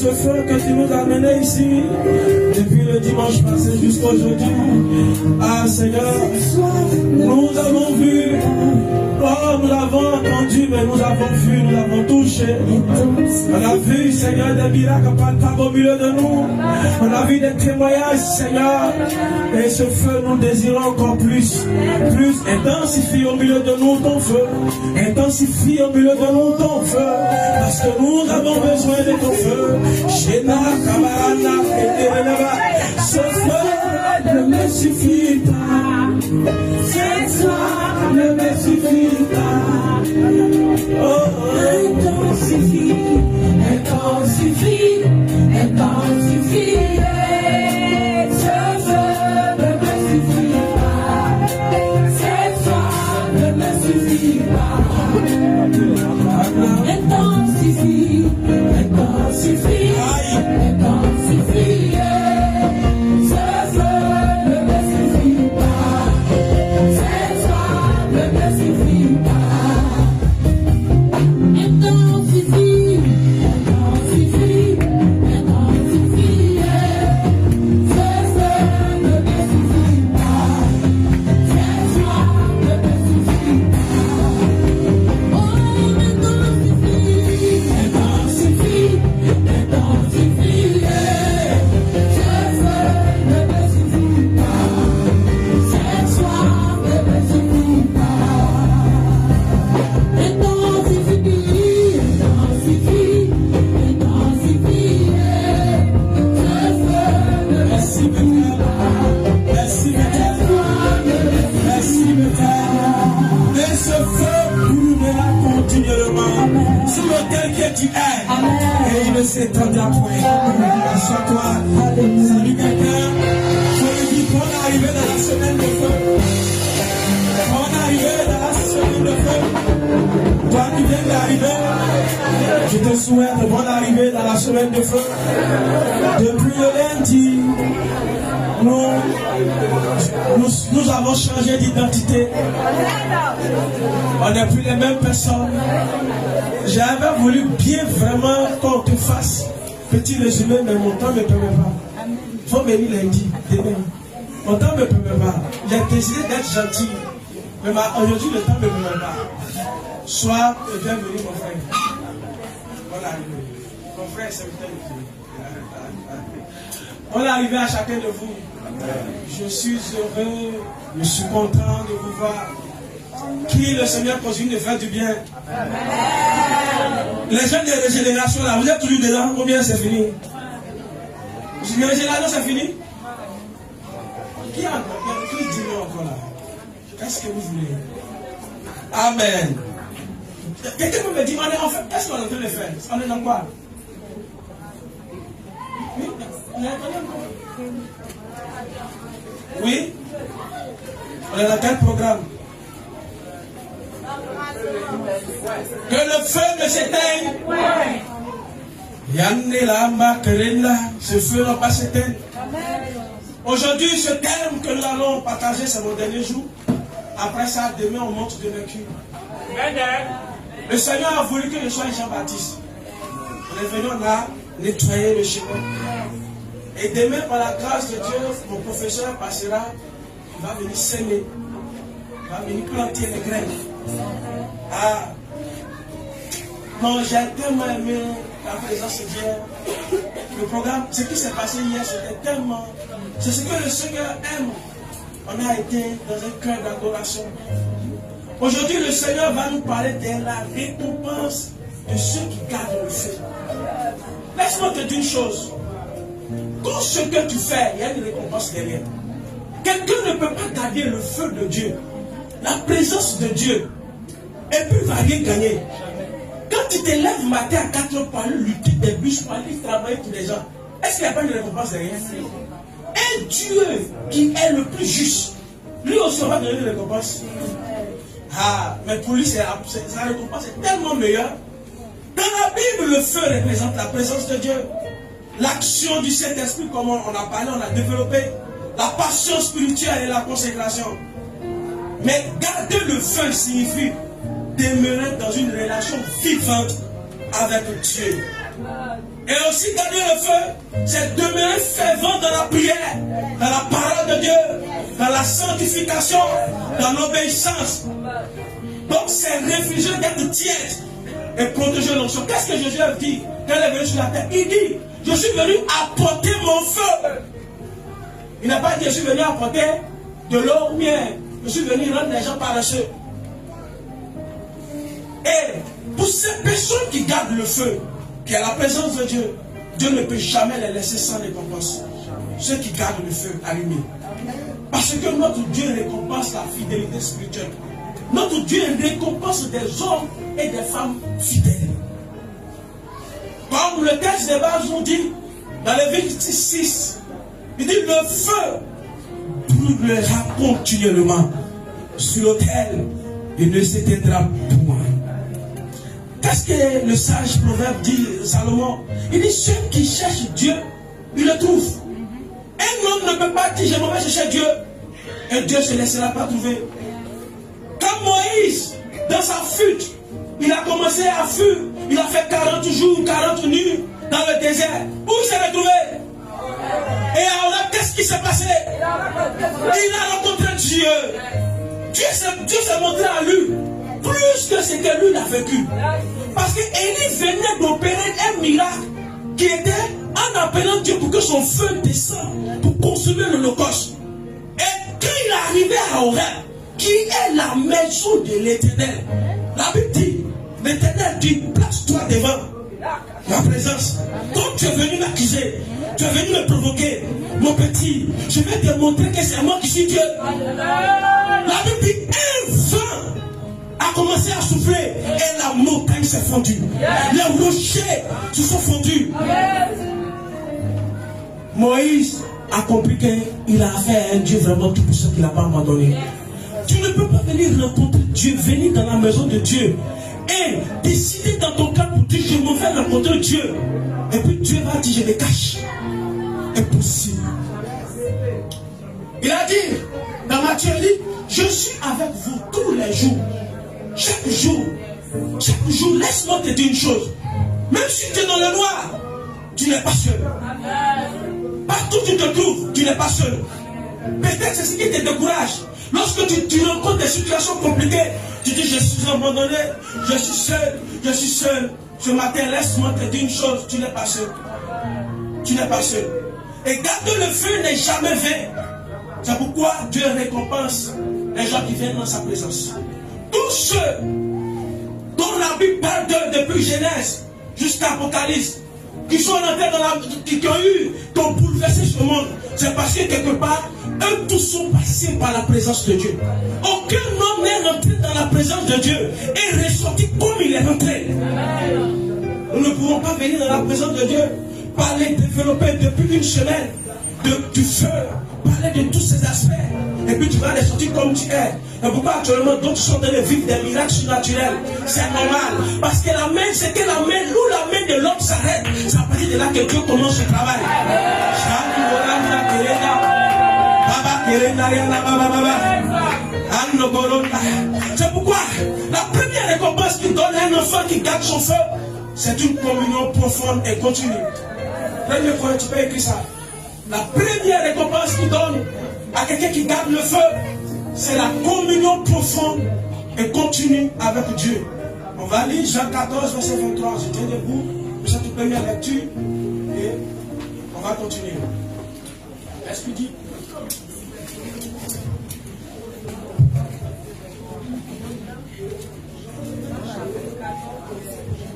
ce feu que tu nous as mené ici, depuis le dimanche passé jusqu'à aujourd'hui. Ah Seigneur, nous avons vu, oh, nous l'avons entendu, mais nous avons vu, nous l'avons touché. On a vu, Seigneur, des miracles palpables au milieu de nous. On a vu des témoignages, Seigneur. Et ce feu, nous désirons encore plus. Plus, intensifie au milieu de nous ton feu. Intensifie au milieu de nous ton feu. Parce que nous avons besoin de ton feu. Shena, Kamarana, et ce feu ne me suffit pas. Ce soir ne me suffit pas. Oh, intensifie, intensifie, intensifie. Ce feu ne me suffit pas. Ce soir ne me suffit pas. Intensifie, intensifie, intensifie. Ce feu ne me suffit pas. Ce soir ne me suffit pas. Intensifie, intensifie, intensifie. Ce feu ne me suffit pas. Ce soir ne me suffit pas. Oh, intensifie, intensifie, intensifie. Ce feu ne me suffit pas. Ce soir ne me suffit pas. Intensifie, intensifie, intensifie. Ce feu ne me suffit pas. Merci, merci, et ce feu brûlera continuellement sur lequel que tu es. Et il ne s'étendra point. Assois-toi. Salut quelqu'un. Je lui dis bonne arrivée dans la semaine de feu. Bonne arrivée dans la semaine de feu. Toi qui viens d'arriver, je te souhaite bonne arrivée dans la semaine de feu. Depuis le lundi, nous avons changé d'identité. On n'est plus les mêmes personnes. J'avais voulu bien vraiment qu'on te fasse petit résumé, mais mon temps ne me permet pas. Il faut venir lundi, demain. Mon temps ne me permet pas. J'ai décidé d'être gentil. Mais aujourd'hui, le temps ne me permet pas. Sois le bienvenu, mon frère. Bonne arrivée. Mon frère, c'est le bonne arrivée à chacun de vous. Je suis heureux, je suis content de vous voir. Qui le Seigneur continue de faire du bien. Les jeunes de régénération là, vous êtes toujours dedans, combien c'est fini? Les régénération c'est fini? Qui dit non encore là? Qu'est-ce que vous voulez? Amen. Quelqu'un peut me dire, qu'est-ce qu'on est en train de faire? On est dans quoi? Oui, on est en train de... Oui? On est dans quel programme? Que le feu ne s'éteigne. Ce feu n'a pas s'éteindre. Aujourd'hui, ce thème que nous allons partager, c'est mon dernier jour. Après ça, demain, on monte de Mercure. Le Seigneur a voulu que je sois Jean-Baptiste. On est venu là nettoyer le chemin. Et demain, par la grâce de Dieu, mon professeur passera, il va venir s'aimer. Il va venir planter les graines. Ah, non, j'ai tellement aimé la présence de Dieu. Le programme, ce qui s'est passé hier, c'était tellement... C'est ce que le Seigneur aime. On a été dans un cœur d'adoration. Aujourd'hui, le Seigneur va nous parler de la récompense de ceux qui gardent le feu. Laisse-moi te dire une chose. Tout ce que tu fais, il y a une récompense derrière. Quelqu'un ne peut pas garder le feu de Dieu, la présence de Dieu, et puis il ne va rien gagner. Quand tu te lèves le matin à 4 heures pour aller lutter des bus, pour aller travailler pour les gens, est-ce qu'il n'y a pas une récompense derrière? Et Dieu qui est le plus juste, lui aussi va donner une récompense. Ah, mais pour lui, sa récompense est tellement meilleure. Dans la Bible, le feu représente la présence de Dieu. L'action du Saint-Esprit, comme on a parlé, on a développé. La passion spirituelle et la consécration. Mais garder le feu signifie demeurer dans une relation vivante avec Dieu. Et aussi garder le feu, c'est demeurer fervent dans la prière, dans la parole de Dieu, dans la sanctification, dans l'obéissance. Donc c'est réfugié d'être tiède et protéger l'onction. Qu'est-ce que Jésus a dit quand il est venu sur la terre? Il dit, je suis venu apporter mon feu. Il n'a pas dit, je suis venu apporter de l'eau ou bien, je suis venu rendre les gens paresseux. Et pour ces personnes qui gardent le feu, qui est la présence de Dieu, Dieu ne peut jamais les laisser sans récompense. Ceux qui gardent le feu allumé. Parce que notre Dieu récompense la fidélité spirituelle. Notre Dieu récompense des hommes et des femmes fidèles. Comme le texte de base nous dit, dans Lévitique 6, il dit le feu brûlera continuellement sur l'autel et ne s'éteindra point. Qu'est-ce que le sage proverbe dit, Salomon? Il dit ceux qui cherchent Dieu, ils le trouvent. Un homme ne peut pas dire je m'en vais chercher Dieu et Dieu ne se laissera pas trouver. Comme Moïse, dans sa fuite, il a commencé à fuir. Il a fait 40 jours, 40 nuits dans le désert. Où il s'est retrouvé? Et alors, qu'est-ce qui s'est passé? Il a rencontré Dieu. Dieu s'est montré à lui plus que ce que lui a vécu. Parce que Élie venait d'opérer un miracle qui était en appelant Dieu pour que son feu descende pour consumer l'Holocauste. Et quand il est arrivé à Horeb, qui est la maison de l'Éternel, la Bible dit, l'Éternel dit, place-toi devant ma présence. Comme tu es venu m'accuser, tu es venu me provoquer, mon petit, je vais te montrer que c'est moi qui suis Dieu. La Bible dit, un vent a commencé à souffler et la montagne s'est fondue. Les rochers se sont fondus. Moïse a compris qu'il a fait un Dieu vraiment tout puissant qu'il n'a pas abandonné. Tu ne peux pas venir rencontrer Dieu, venir dans la maison de Dieu et décider dans ton cœur pour dire je m'en vais rencontrer Dieu. Et puis Dieu va dire je me cache. Impossible. Il a dit dans Matthieu, il dit je suis avec vous tous les jours. Chaque jour, laisse-moi te dire une chose. Même si tu es dans le noir, tu n'es pas seul. Partout où tu te trouves, tu n'es pas seul. Peut-être c'est ce qui te décourage. Lorsque tu rencontres des situations compliquées, tu dis je suis abandonné, je suis seul. Ce matin, laisse-moi te dire une chose, tu n'es pas seul. Tu n'es pas seul. Et garder le feu n'est jamais vain. C'est pourquoi Dieu récompense les gens qui viennent dans sa présence. Tous ceux dont la Bible parle d'eux depuis Genèse jusqu'à Apocalypse, qui sont entrés qui ont bouleversé ce monde, c'est parce que quelque part, eux tous sont passés par la présence de Dieu. Aucun homme n'est rentré dans la présence de Dieu et ressorti comme il est rentré. Nous ne pouvons pas venir dans la présence de Dieu, parler, développer depuis une semaine du feu, parler de tous ces aspects, et puis tu vas ressortir comme tu es. Et pourquoi actuellement d'autres sont en train de vivre des miracles surnaturels? C'est normal. Parce que la main, c'est que la main, où la main de l'homme s'arrête, c'est à partir de là que Dieu commence le travail. C'est pourquoi la première récompense qui donne à un enfant qui garde son feu, c'est une communion profonde et continue. Première fois, tu peux écrire ça. La première récompense qu'il donne à quelqu'un qui garde le feu, c'est la communion profonde et continue avec Dieu. On va lire Jean 14, verset 23. Je tiens debout pour cette première lecture et on va continuer. Est-ce qu'il dit?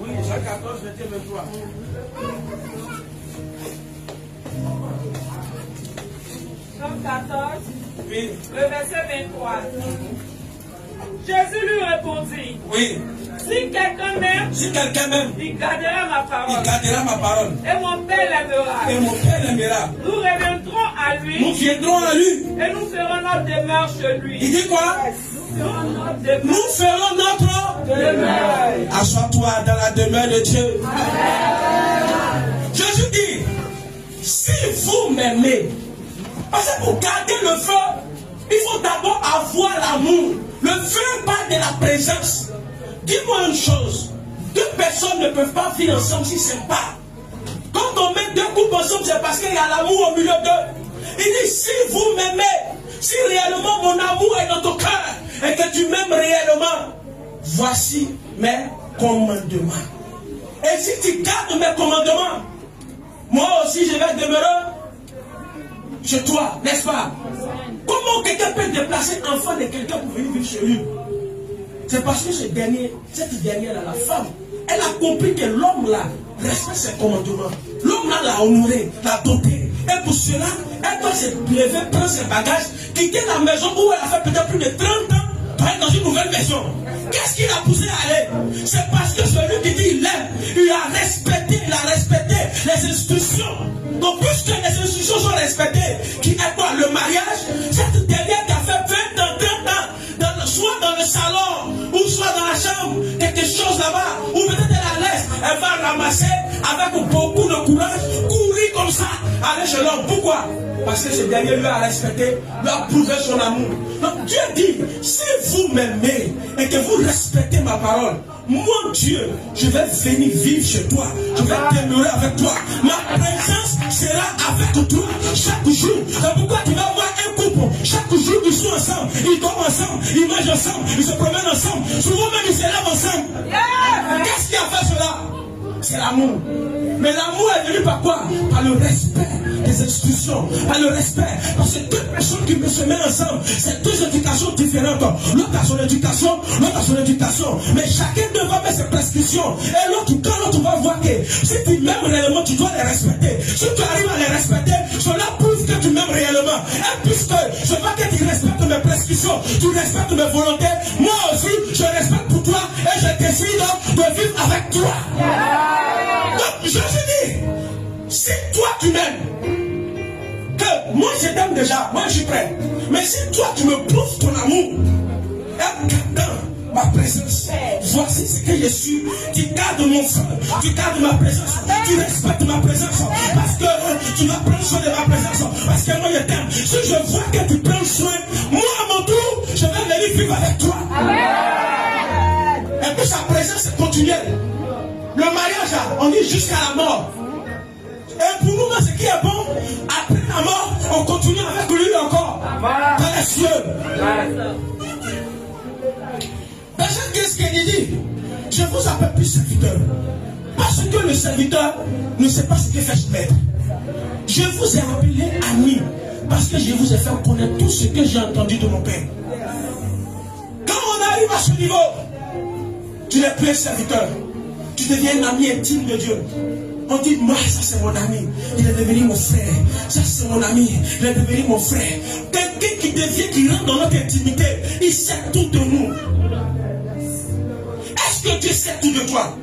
Oui, Jean 14, verset 23. Jean 14, oui. Le verset 23. Jésus lui répondit, oui. Si quelqu'un m'aime, il gardera ma parole. Et mon Père l'aimera. Nous reviendrons à lui. Nous viendrons à lui. Et nous ferons notre demeure chez lui. Il dit quoi? Nous ferons notre demeure. Assois-toi dans la demeure de Dieu. Jésus dit, si vous m'aimez, parce que pour garder le feu, il faut d'abord avoir l'amour. Le feu parle de la présence. Dis-moi une chose. Deux personnes ne peuvent pas vivre ensemble si ce n'est pas. deux coupent ensemble, c'est parce qu'il y a l'amour au milieu d'eux. Il dit, si vous m'aimez, si réellement mon amour est dans ton cœur, et que tu m'aimes réellement, voici mes commandements. Et si tu gardes mes commandements, moi aussi je vais demeurer chez toi, n'est-ce pas? Comment quelqu'un peut déplacer l'enfant de quelqu'un pour venir vivre chez lui? C'est parce que cette dernière-là, la femme, elle a compris que l'homme-là respecte ses commandements. L'homme-là l'a honoré, l'a doté. Et pour cela, elle doit se lever, prendre ses bagages, quitter la maison où elle a fait peut-être plus de 30 ans pour être dans une nouvelle maison. Qu'est-ce qui l'a poussé à aller? C'est parce que celui qui dit il aime, il a respecté les institutions. Donc puisque les institutions sont respectées, qui est quoi? Le mariage, cette dernière qui a fait 20 ans, 30 ans, soit dans le salon, ou soit dans la chambre, quelque chose là-bas, ou peut-être elle la laisse, elle va ramasser avec beaucoup de courage, courir comme ça, aller chez l'homme. Pourquoi? Parce que ce dernier lui a respecté, lui a prouvé son amour. Donc Dieu dit, si vous m'aimez et que vous respectez ma parole, moi Dieu, je vais venir vivre chez toi, je vais demeurer avec toi, ma présence sera avec toi chaque jour. C'est pourquoi tu vas voir un couple, chaque jour ils sont ensemble, ils dorment ensemble, ils mangent ensemble, ils se promènent ensemble, souvent même ils se lèvent ensemble. Qu'est-ce qui a fait cela? C'est l'amour. Mais l'amour est venu par quoi? Par le respect des institutions, par le respect. Parce que deux personnes qui se mettent ensemble, c'est deux éducations différentes. L'autre a son éducation, l'autre a son éducation. Mais chacun devra mettre ses prescriptions. Et l'autre, quand l'autre va voir que si tu m'aimes réellement, tu dois les respecter. Si tu arrives à les respecter, cela prouve que tu m'aimes réellement. Et puisque je vois que tu respectes mes prescriptions, tu respectes mes volontés, moi aussi, je respecte pour toi et je décide de vivre avec toi. Donc, je te dis, si toi tu m'aimes, que moi je t'aime déjà, moi je suis prêt. Mais si toi tu me prouves ton amour, en gardant ma présence, voici ce que je suis. Tu gardes mon feu, tu gardes ma présence, tu respectes ma présence, parce que tu vas prendre soin de ma présence, parce que moi je t'aime. Si je vois que tu prends soin, moi à mon tour, je vais venir vivre avec toi. Et puis sa présence est continuelle. Le mariage, on dit jusqu'à la mort. Et pour nous, ce qui est bon, après la mort, on continue avec lui encore. Dans les cieux. Qu'est-ce qu'il dit? Je vous appelle plus serviteur. Parce que le serviteur ne sait pas ce que fait ce maître. Je vous ai appelé ami. Parce que je vous ai fait connaître tout ce que j'ai entendu de mon père. Quand on arrive à ce niveau, tu n'es plus un serviteur. Tu deviens un ami intime de Dieu. On dit, moi, ça c'est mon ami. Il est devenu mon frère. Ça c'est mon ami. Il est devenu mon frère. Quelqu'un qui devient, qui rentre dans notre intimité, il sait tout de nous. Est-ce que Dieu sait tout de toi?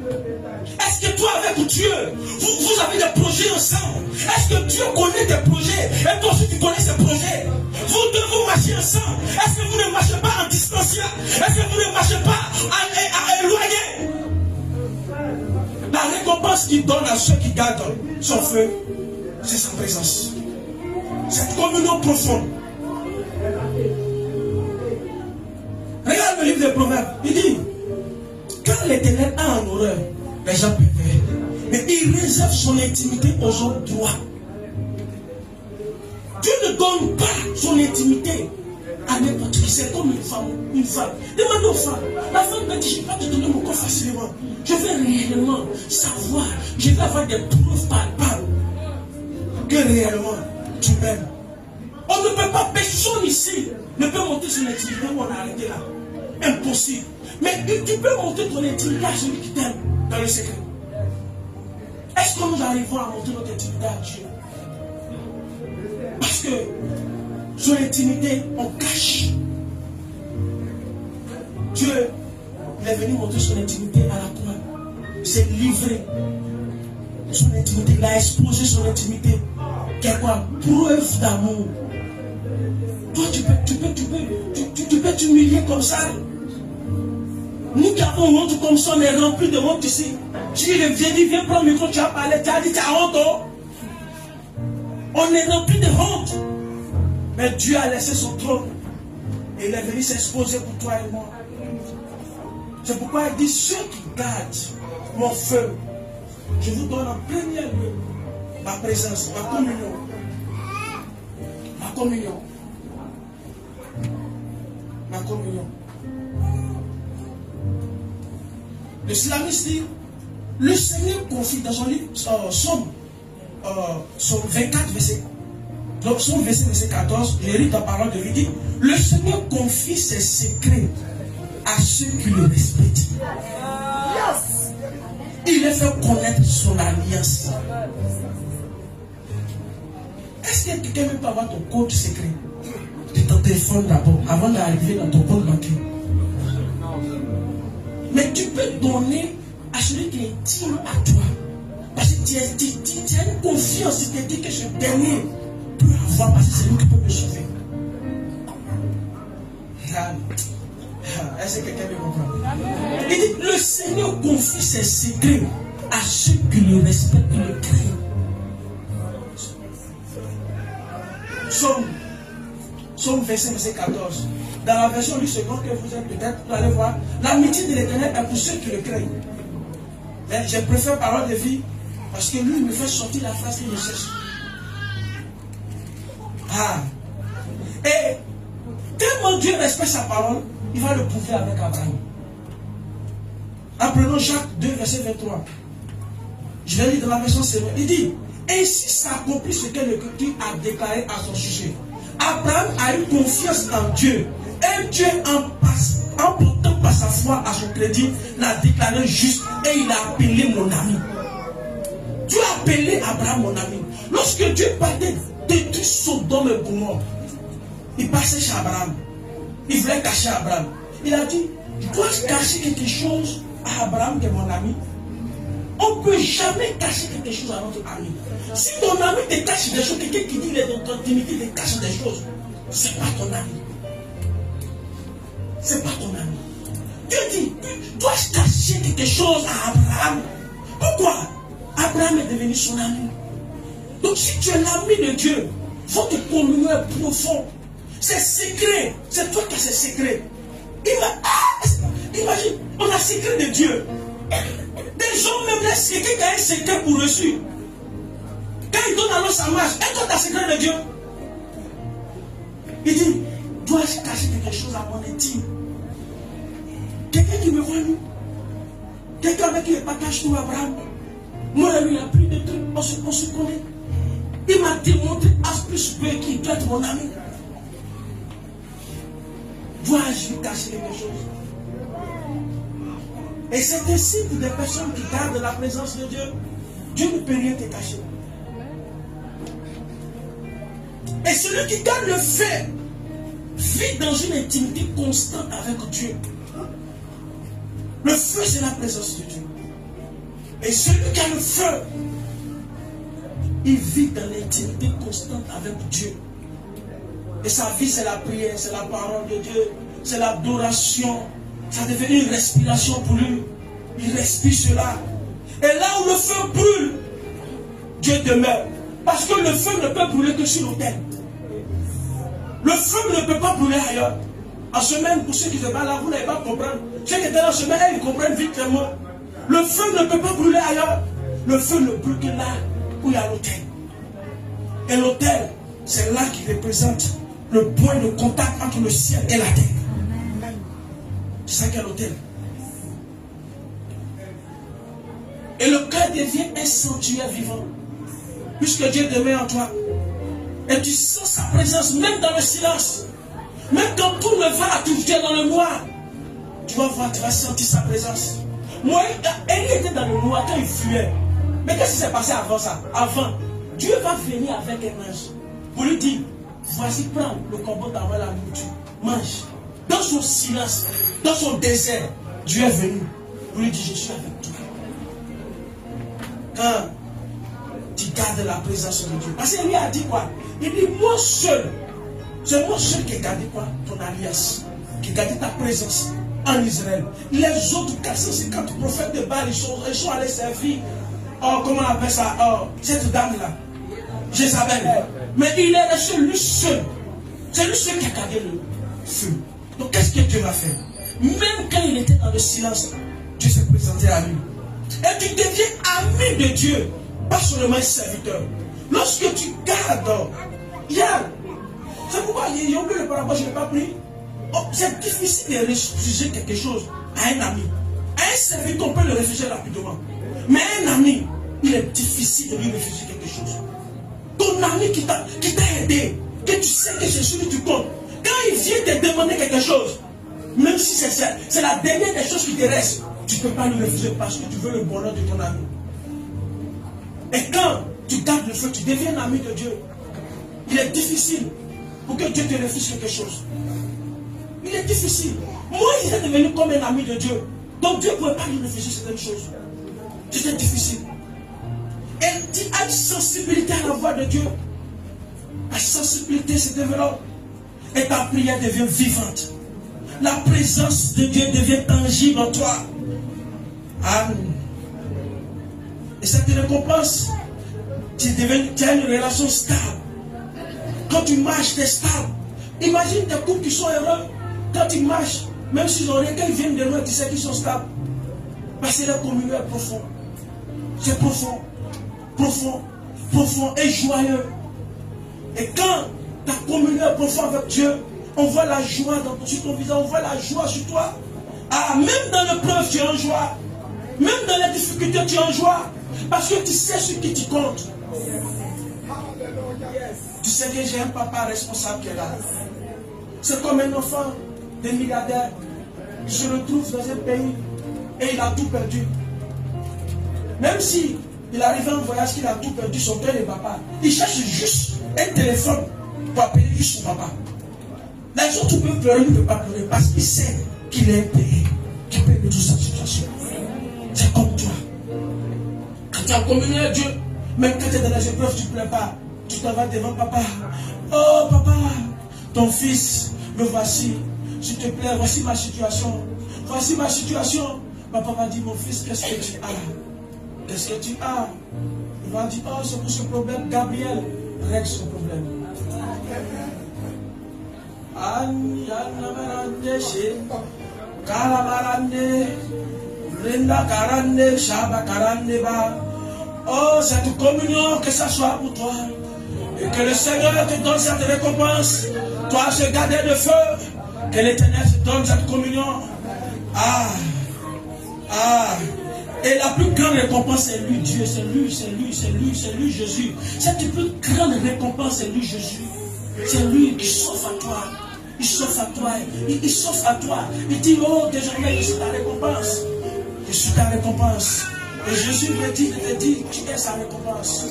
Est-ce que toi avec Dieu, vous avez des projets ensemble? Est-ce que Dieu connaît tes projets? Et toi aussi tu connais ses projets? Vous deux vous marchez ensemble. Est-ce que vous ne marchez pas en distanciel? Est-ce que vous ne marchez pas à éloigner? La récompense qu'il donne à ceux qui gardent son feu, c'est sa présence. Cette communion profonde. Regarde le livre des Proverbes. Il dit, quand l'Éternel a en horreur, les gens préfèrent. Mais il réserve son intimité aux hommes droits. Dieu ne donne pas son intimité à n'importe qui. C'est comme une femme. Demande aux femmes. La femme me dit, je ne vais pas te donner mon corps facilement. Je vais réellement savoir. Je vais avoir des preuves palpables que réellement tu m'aimes. On ne peut pas, personne ici ne peut monter son intimité où on a arrêté là. Impossible. Mais tu peux monter ton intimité à celui qui t'aime dans le secret. Est-ce que nous arrivons à monter notre intimité à Dieu? Parce que son intimité, on cache. Dieu, il est venu montrer son intimité à la croix. Il s'est livré. Son intimité, il a exposé son intimité. Qui est quoi? Preuve d'amour. Toi, tu peux t'humilier comme ça. Nous qui avons honte comme ça, on est remplis de honte ici. Tu viens prendre le micro, tu as parlé, tu as dit, tu as honte. Oh? On est remplis de honte. Mais Dieu a laissé son trône. Et il est venu s'exposer pour toi et moi. C'est pourquoi il dit, ceux qui gardent mon feu, je vous donne en premier lieu ma présence, ma communion. Ma communion. Ma communion. Le slamiste dit, le Seigneur confie dans son livre, Somme 24, verset. Donc, Somme verset 14, je lis ta parole de lui, dit, le Seigneur confie ses secrets à ceux qui le respectent. Il les fait connaître son alliance. Est-ce que quelqu'un peut avoir ton code secret de ton téléphone d'abord, avant d'arriver dans ton compte bancaire? Mais tu peux donner à celui qui est intime à toi. Parce que tu as une confiance, tu te dis que ce dernier peut avoir, parce que c'est lui qui peut me sauver. Est-ce que quelqu'un me comprend? Il dit, le Seigneur confie ses secrets à ceux qui le respectent et le craignent. Somme verset 14. Dans la version du second que vous êtes peut-être, vous allez voir, l'amitié de l'Éternel est pour ceux qui le craignent. Mais je préfère parole de vie parce que lui me fait sortir la phrase qu'il me cherche. Et tellement Dieu respecte sa parole, il va le prouver avec Abraham. Apprenons Jacques 2, verset 23. Je vais lire dans la version seconde. Il dit, ainsi s'accomplit ce que l'Écriture a déclaré à son sujet. Abraham a eu confiance en Dieu. Et Dieu, en portant par sa foi à son crédit, l'a déclaré juste et il a appelé mon ami. Dieu a appelé Abraham mon ami. Lorsque Dieu partait détruire Sodome et Gomorrhe, il passait chez Abraham. Il voulait cacher Abraham. Il a dit, dois-je cacher quelque chose à Abraham qui est mon ami? On ne peut jamais cacher quelque chose à notre ami. Si ton ami te cache des choses, quelqu'un qui dit qu'il est dans ton intimité te cache des choses, ce n'est pas ton ami. Ce n'est pas ton ami. Dieu dit, dois-je cacher quelque chose à Abraham? Pourquoi? Abraham est devenu son ami. Donc si tu es l'ami de Dieu, votre communion est profond. C'est secret. C'est toi qui as ces secrets. Imagine, on a secret de Dieu. Des gens même laissent quelqu'un qui a un secret pour reçu. Quand il donne alors ça marche. Et toi, tu as secret de Dieu. Il dit, dois-je cacher quelque chose à mon intime? Quelqu'un qui me voit nous. Quelqu'un avec qui il partage tout Abraham. Moi et lui, il a plus de trucs. On se connaît. Il m'a démontré à plus peu qu'il doit être mon ami. Dois-je lui cacher quelque chose? Et c'est ainsi pour des personnes qui gardent la présence de Dieu. Dieu ne peut rien te cacher. Et celui qui garde le fait vit dans une intimité constante avec Dieu. Le feu, c'est la présence de Dieu. Et celui qui a le feu, il vit dans l'intimité constante avec Dieu. Et sa vie, c'est la prière, c'est la parole de Dieu, c'est l'adoration. Ça devient une respiration pour lui. Il respire cela. Et là où le feu brûle, Dieu demeure. Parce que le feu ne peut brûler que sur l'autel. Le feu ne peut pas brûler ailleurs. En semaine, pour ceux qui se battent là, vous n'allez pas comprendre. Ceux qui étaient en semaine, ils comprennent vite tellement. Le feu ne peut pas brûler ailleurs. Le feu ne brûle que là où il y a l'autel. Et l'autel, c'est là qui représente le point de contact entre le ciel et la terre. C'est ça qu'est l'autel. Et le cœur devient un sanctuaire vivant. Puisque Dieu demeure en toi. Et tu sens sa présence, même dans le silence. Même quand tout ne va, tu es dans le noir. Tu vas voir, tu vas sentir sa présence. Moi, Élie était dans le noir quand il fuyait. Mais qu'est-ce qui s'est passé avant ça? Avant, Dieu va venir avec un ange. Pour lui dire, voici, prends le corbeau d'envers la nourriture. Mange. Dans son silence, dans son désert, Dieu est venu. Pour lui dire, je suis avec toi. Quand tu gardes la présence de Dieu. Parce qu'il lui a dit quoi? Il dit, moi seul. C'est moi seul qui ai gardé quoi? Ton alliance. Qui a gardé ta présence en Israël. Les autres 450 prophètes de Baal, ils sont allés servir. Oh, comment on appelle ça? Oh, cette dame-là. Jézabel. Mais il est resté lui seul. C'est lui seul qui a gardé le feu. Donc qu'est-ce que Dieu va faire? Même quand il était dans le silence, Dieu s'est présenté à lui. Et tu deviens ami de Dieu pas seulement un serviteur. Lorsque tu gardes, c'est pourquoi il y a oublié le parabole, je n'ai pas pris. Oh, c'est difficile de réfugier quelque chose à un ami. À un serviteur, on peut le réfugier rapidement. Mais un ami, il est difficile de lui réfugier quelque chose. Ton ami qui t'a aidé, que tu sais que c'est celui que tu comptes, quand il vient te demander quelque chose, même si c'est la dernière des choses qui te reste, tu ne peux pas lui refuser parce que tu veux le bonheur de ton ami. Et quand tu gardes le feu, tu deviens un ami de Dieu. Il est difficile pour que Dieu te refuse quelque chose. Il est difficile. Moi, il est devenu comme un ami de Dieu. Donc Dieu ne pouvait pas lui refuser certaines choses. C'était difficile. Et tu as une sensibilité à la voix de Dieu. La sensibilité se développe. Et ta prière devient vivante. La présence de Dieu devient tangible en toi. Amen. Et cette récompense, tu as une relation stable. Quand tu marches, tu es stable. Imagine des couples qui sont heureux. Quand ils marchent, même s'ils ont rien, quand ils viennent de loin, tu sais qu'ils sont stables. Parce que leur communion est profonde. C'est profond, profond, profond et joyeux. Et quand ta communion est profonde avec Dieu, on voit la joie sur ton visage, on voit la joie sur toi. Ah, même dans l'épreuve, tu es en joie. Même dans les difficultés, tu es en joie. Parce que tu sais ce qui te compte. Tu sais que j'ai un papa responsable qui est là. C'est comme un enfant de milliardaire. Il se retrouve dans un pays et il a tout perdu. Même si il arrive en voyage qu'il a tout perdu, son père et papa, il cherche juste un téléphone pour appeler juste son papa. Les autres peuvent pleurer, il ne peut pas pleurer parce qu'il sait qu'il est payé, qu'il peut résoudre sa situation. C'est comme toi. Quand tu as communié avec Dieu, même quand tu es dans les épreuves, tu ne pleures pas. Tu t'en vas devant papa. Oh papa, ton fils, le voici. S'il te plaît, voici ma situation. Voici ma situation. Papa va dire, mon fils, qu'est-ce que tu as? Qu'est-ce que tu as? Il va dire, oh, c'est pour ce problème. Gabriel, règle ce problème. Oh, cette communion, que ça soit pour toi. Et que le Seigneur te donne cette récompense. Toi, ce gardien de feu, que l'Éternel te donne cette communion. Et la plus grande récompense, c'est lui, Dieu. C'est lui, Jésus. Cette plus grande récompense, c'est lui, Jésus. C'est lui qui s'offre à toi. Il s'offre à toi. Il s'offre à toi. Il dit, oh, désormais, je suis ta récompense. Je suis ta récompense. Et Jésus me dit, tu es sa récompense.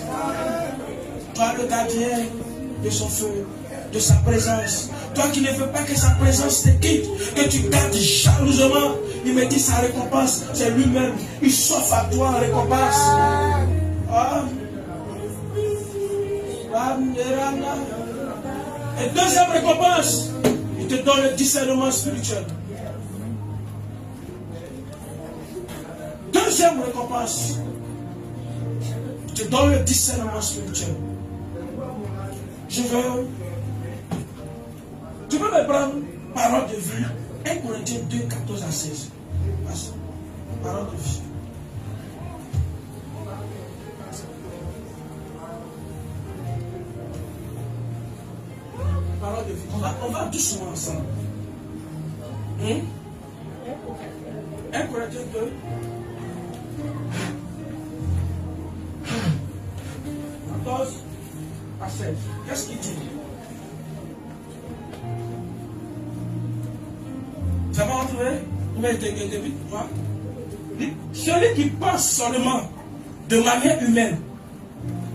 Toi, le gardien de son feu, de sa présence. Toi qui ne veux pas que sa présence te quitte, que tu gardes jalousement. Il me dit sa récompense, c'est lui-même. Il s'offre à toi en récompense. Et deuxième récompense, il te donne le discernement spirituel. Deuxième récompense, il te donne le discernement spirituel. Tu peux me prendre parole de vie, 1 Corinthiens 2, 14 à 16. Parole de vie. Parole de vie. On va doucement ensemble. 1 Corinthiens 2. À 16. Qu'est-ce qu'il dit? Ça va retrouver? Celui qui pense seulement de manière humaine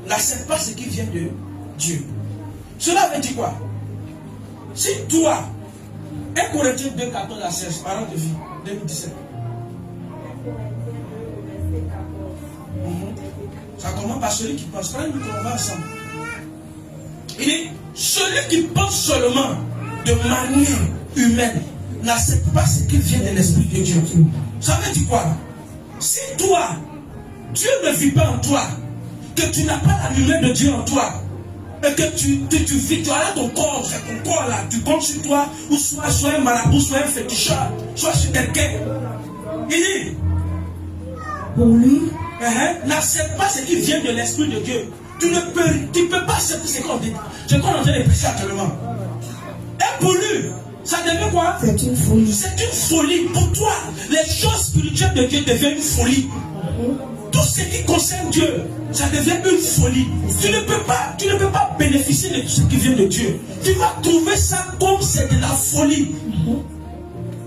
n'accepte pas ce qui vient de Dieu. Cela veut dire quoi? Si toi, 1 Corinthiens 2, 14 à 16, parole de vie, 2017. Ça commence par celui qui pense. Quand nous va ensemble. Il dit, celui qui pense seulement de manière humaine n'accepte pas ce qui vient de l'Esprit de Dieu. Ça veut dire quoi? Si toi, Dieu ne vit pas en toi, que tu n'as pas la lumière de Dieu en toi, et que tu vis, tu as là ton corps, c'est ton corps là, tu comptes sur toi, ou soit un marabout, soit un féticheur, soit sur quelqu'un. Il dit, pour lui, N'accepte pas ce qui vient de l'Esprit de Dieu. Tu ne peux pas accepter ce qu'on dit. Ce qu'on est en train de prêcher actuellement. Et pour lui, ça devient quoi? C'est une folie. C'est une folie. Pour toi, les choses spirituelles de Dieu deviennent une folie. Tout ce qui concerne Dieu, ça devient une folie. Tu ne peux pas bénéficier de tout ce qui vient de Dieu. Tu vas trouver ça comme c'est de la folie.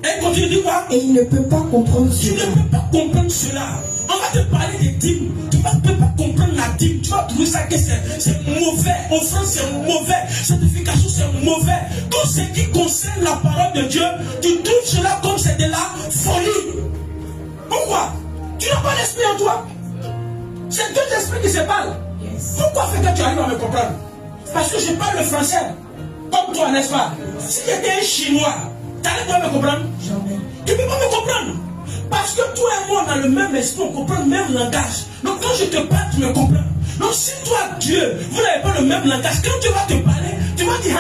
Et quand tu dis quoi? Et il ne peut pas comprendre Tu cela. ne peux pas comprendre cela. On va te parler des dîmes. Tu ne peux pas comprendre la dîme. Tu vas trouver ça que c'est mauvais. Offrande, c'est mauvais. Sanctification, c'est mauvais. Tout ce qui concerne la parole de Dieu, tu trouves cela comme c'est de la folie. Pourquoi? Tu n'as pas l'esprit en toi. C'est Dieu l'esprit qui se parle. Pourquoi fait que tu arrives à me comprendre? Parce que je parle le français. Comme toi, n'est-ce pas? Si j'étais un Chinois, tu n'arrives pas à me comprendre? Jamais. Tu ne peux pas me comprendre. Parce que toi et moi, on a le même esprit, on comprend le même langage. Donc quand je te parle, tu me comprends. Donc si toi, Dieu, vous n'avez pas le même langage, quand tu vas te parler, tu vas dire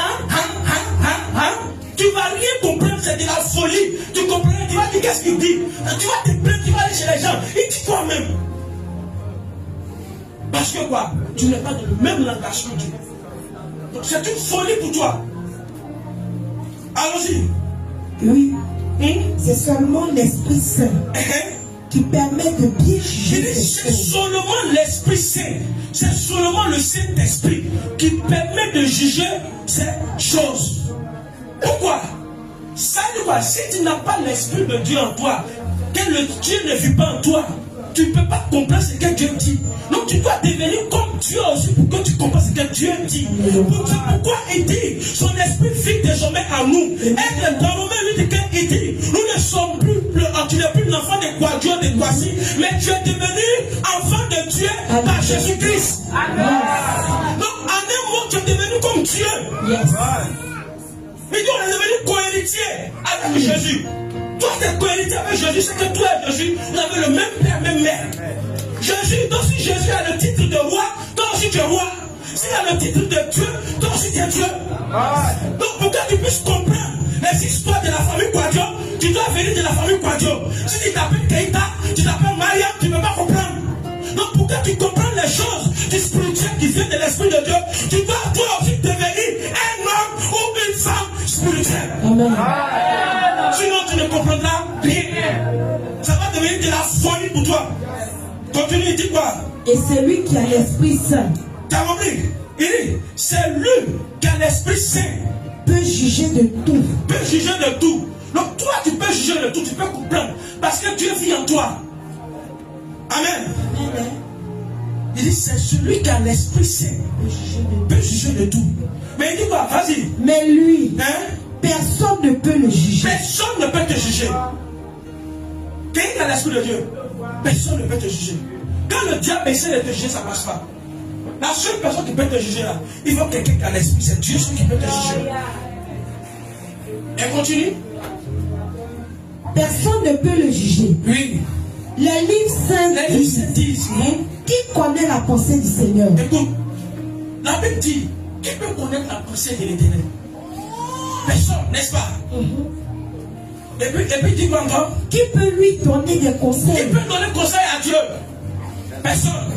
tu vas rien comprendre, c'est de la folie. Tu comprends, tu vas dire qu'est-ce qu'il dit. Tu vas te plaindre, tu vas aller chez les gens. Et dis toi-même. Parce que quoi? Tu n'es pas dans le même langage que Dieu. Donc c'est une folie pour toi. Allons-y. Oui. C'est seulement l'Esprit Saint qui permet de bien juger. C'est seulement l'Esprit Saint. C'est seulement le Saint-Esprit qui permet de juger ces choses. Pourquoi? Ça dit quoi? Si tu n'as pas l'Esprit de Dieu en toi, que le Dieu ne vit pas en toi, tu ne peux pas comprendre ce que Dieu dit. Donc tu dois devenir comme Dieu aussi pour que tu comprennes ce que Dieu dit. Pourquoi il dit son esprit vit désormais en nous. Et dans le moment où il dit, nous ne sommes plus, tu n'es plus l'enfant de Quadio, de Kwasi, mais tu es devenu enfant de Dieu par Jésus-Christ. Donc en un mot, tu es devenu comme Dieu. Il dit on est devenu co-héritier avec Jésus. Toi, tu es co-héritier avec Jésus, c'est que toi et Jésus, vous avez le même père, même mère. Jésus, donc si Jésus a le titre de roi, toi aussi tu es roi. S'il a le titre de Dieu, toi aussi tu es Dieu. Donc pour que tu puisses comprendre les histoires de la famille Quadio, tu dois venir de la famille Quadio. Si tu t'appelles Keita, tu t'appelles Mariam, tu ne peux pas comprendre. Donc pour que tu comprennes les choses du spirituel qui viennent de l'Esprit de Dieu, tu dois toi aussi devenir un homme ou une femme spirituelle. Amen. Sinon tu ne comprendras rien. Ça va devenir de la folie pour toi. Continue, il dit quoi? Et c'est lui qui a l'Esprit Saint. Tu as compris? Il dit, c'est lui qui a l'Esprit Saint. Peut juger de tout. Peut juger de tout. Donc toi, tu peux juger de tout, tu peux comprendre. Parce que Dieu vit en toi. Amen. Il dit, c'est celui qui a l'Esprit Saint. Peut juger de tout. Mais il dit quoi? Vas-y. Mais lui, personne ne peut le juger. Personne ne peut te juger. Quelqu'un qui a l'Esprit de Dieu, personne ne peut te juger. Quand le diable essaie de te juger, ça ne passe pas. La seule personne qui peut te juger là, il faut quelqu'un qui a l'Esprit, c'est Dieu seul qui peut te juger. Et continue. Personne ne peut le juger. Oui. Les livres saints disent, qui connaît la pensée du Seigneur? Écoute, la Bible dit, qui peut connaître la pensée de l'Éternel? Personne, n'est-ce pas? Et puis dis quoi encore? Qui peut lui donner des conseils? Qui peut donner conseil à Dieu? Personne.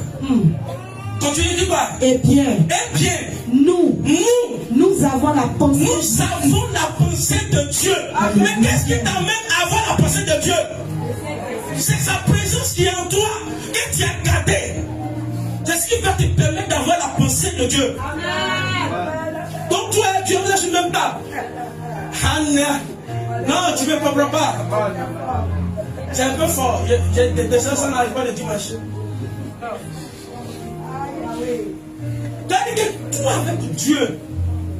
Continue, dis quoi? Eh bien, nous avons la pensée. Nous avons la pensée de Dieu. Mais qu'est-ce qui t'amène à avoir la pensée de Dieu? C'est sa présence qui est en toi, que tu as gardé. C'est ce qui va te permettre d'avoir la pensée de Dieu. Donc toi et Dieu, vous êtes sur le même table. Non, tu ne me comprends pas. C'est un peu fort. J'ai des dessins, ça n'arrive pas le dimanche. C'est-à-dire que toi avec Dieu,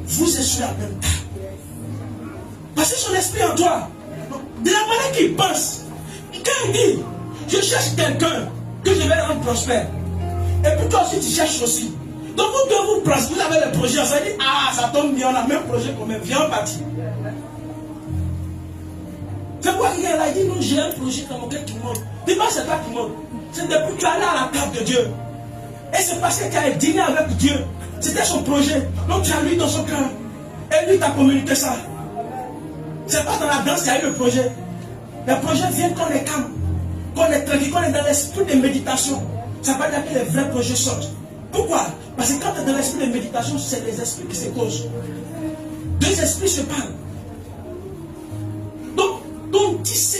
vous êtes sur la même table. Parce que son esprit en toi, de la manière qu'il pense, quand il dit, je cherche quelqu'un que je vais rendre prospère. Et puis toi aussi tu cherches aussi. Donc vous deux vous pensez, vous avez le projet, ça dit, ça tombe bien, on a le même projet qu'on même, viens partir. C'est quoi qu'il a dit, non, j'ai un projet dans mon cœur qui monte. Dis-moi, c'est toi qui monte. C'est depuis que tu es allé à la table de Dieu. Et c'est parce que tu as dîné avec Dieu. C'était son projet. Donc tu as lu dans son cœur. Et lui t'a communiqué ça. C'est pas dans la danse qu'il y a eu le projet. Le projet vient quand on est calme, quand on est tranquille, quand on est dans l'esprit de méditation. Ça ne veut pas dire que les vrais projets sortent. Pourquoi? Parce que quand tu es dans l'esprit de méditation, c'est les esprits qui se causent. Deux esprits se parlent. Donc,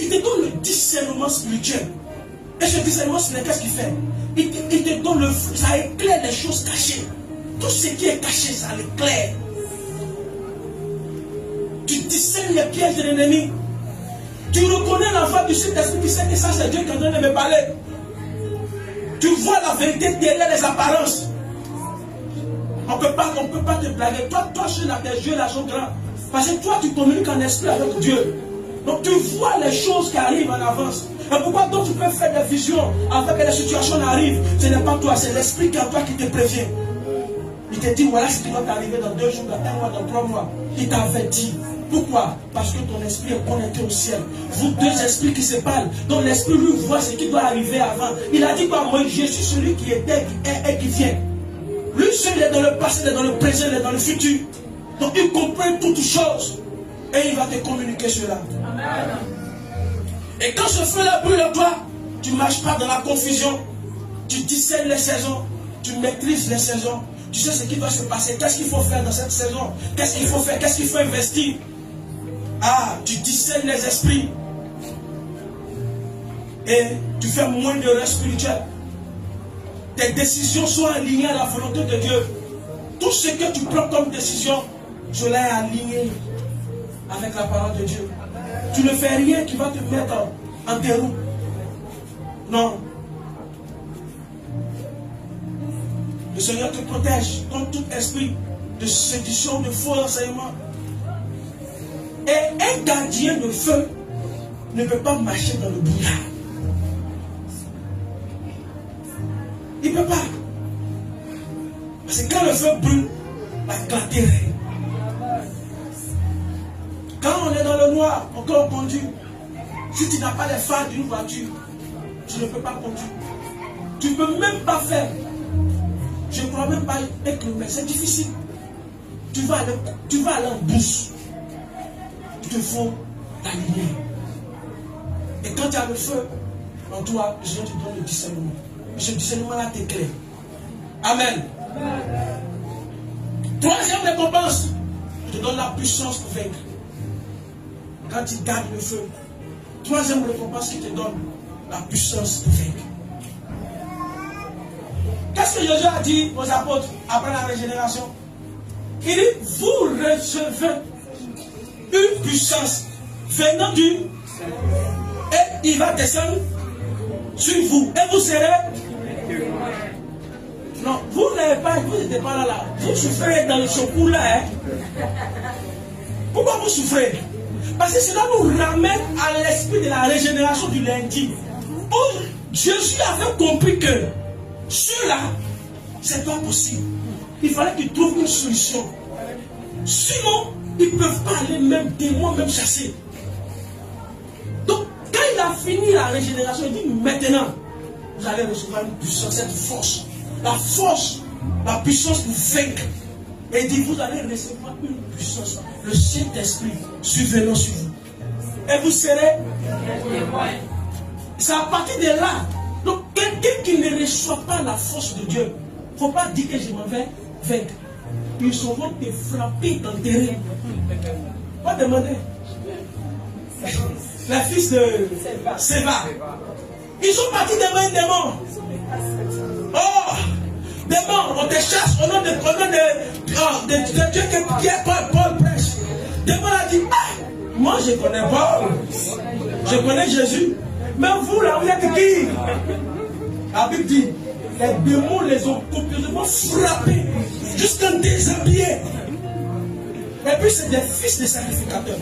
il te donne le discernement spirituel. Et ce discernement spirituel, qu'est-ce qu'il fait? Il te donne le feu, ça éclaire les choses cachées. Tout ce qui est caché, ça l'éclaire. Tu discernes les pièges de l'ennemi. Tu reconnais la voix du Saint-Esprit qui sait que ça c'est Dieu qui est en train de me parler. Tu vois la vérité derrière les apparences. On ne peut pas te blaguer. Toi, sur tes yeux là sont grands. Parce que toi, tu communiques en esprit avec Dieu. Donc tu vois les choses qui arrivent en avance. Et pourquoi donc tu peux faire des visions avant que les situations n'arrivent? Ce n'est pas toi, c'est l'esprit qui est en toi qui te prévient. Il te dit voilà ce qui va t'arriver dans 2 jours, dans 1 mois, dans 3 mois. Il t'avertit. Pourquoi? Parce que ton esprit est connecté au ciel. Vous deux esprits qui se parlent. Donc l'esprit lui voit ce qui doit arriver avant. Il a dit quoi? Moi, je suis celui qui était, qui est et qui vient. Lui seul, il est dans le passé, il est dans le présent, il est dans le futur. Donc il comprend toutes choses. Et il va te communiquer cela. Amen. Et quand ce feu-là brûle en toi, tu ne marches pas dans la confusion. Tu discernes les saisons. Tu maîtrises les saisons. Tu sais ce qui doit se passer. Qu'est-ce qu'il faut faire dans cette saison? Qu'est-ce qu'il faut faire? Qu'est-ce qu'il faut investir? Ah, tu discernes les esprits. Et tu fais moins d'erreurs spirituelles. Tes décisions sont alignées à la volonté de Dieu. Tout ce que tu prends comme décision, je l'ai aligné avec la parole de Dieu. Tu ne fais rien qui va te mettre en déroute. Non. Le Seigneur te protège contre tout esprit de séduction, de faux enseignements. Et un gardien de feu ne peut pas marcher dans le brouillard. Il ne peut pas. Parce que quand le feu brûle, il va éclater. Quand on est dans le noir, quand on conduit, si tu n'as pas les phares d'une voiture, tu ne peux pas conduire. Tu ne peux même pas faire. Je ne crois même pas avec le maître. C'est difficile. Tu vas aller en bouche. Il te faut la lumière. Et quand tu as le feu en toi, je te donne le discernement. Et ce discernement-là t'éclaire. Amen. Troisième récompense, je te donne la puissance pour vaincre. Quand tu gardes le feu. Troisième récompense qui te donne la puissance pour vaincre. Qu'est-ce que Jésus a dit aux apôtres après la régénération? Il dit, vous recevez une puissance venant du... Et il va descendre sur vous. Et vous serez... Non, vous n'avez pas, vous n'êtes pas là. Vous souffrez dans le secours là. Pourquoi vous souffrez? Parce que cela nous ramène à l'esprit de la régénération du lundi. Où Jésus avait compris que cela, c'est pas possible. Il fallait qu'ils trouvent une solution. Sinon, ils ne peuvent pas aller même démons, même chasser. Donc, quand il a fini la régénération, il dit maintenant, vous allez recevoir une puissance, cette force. La force, la puissance pour vaincre. Et il dit, vous allez recevoir une puissance, le Saint-Esprit survenant sur vous. Et vous serez. C'est à partir de là. Donc, quelqu'un qui ne reçoit pas la force de Dieu, il ne faut pas dire que je m'en vais vaincre. Ils vont te frapper, t'enterrer. Pas demander. Les fils de Séva. Ils sont partis devant un démon. Oh, démon, on te chasse au nom de Dieu qui est Paul prêche. Démon a dit, ah, moi je connais Paul. Je connais Jésus. Mais vous là, vous êtes qui? La Bible dit, les démons les ont copieusement frappés jusqu'à déshabiller. Et puis c'est des fils de sacrificateurs.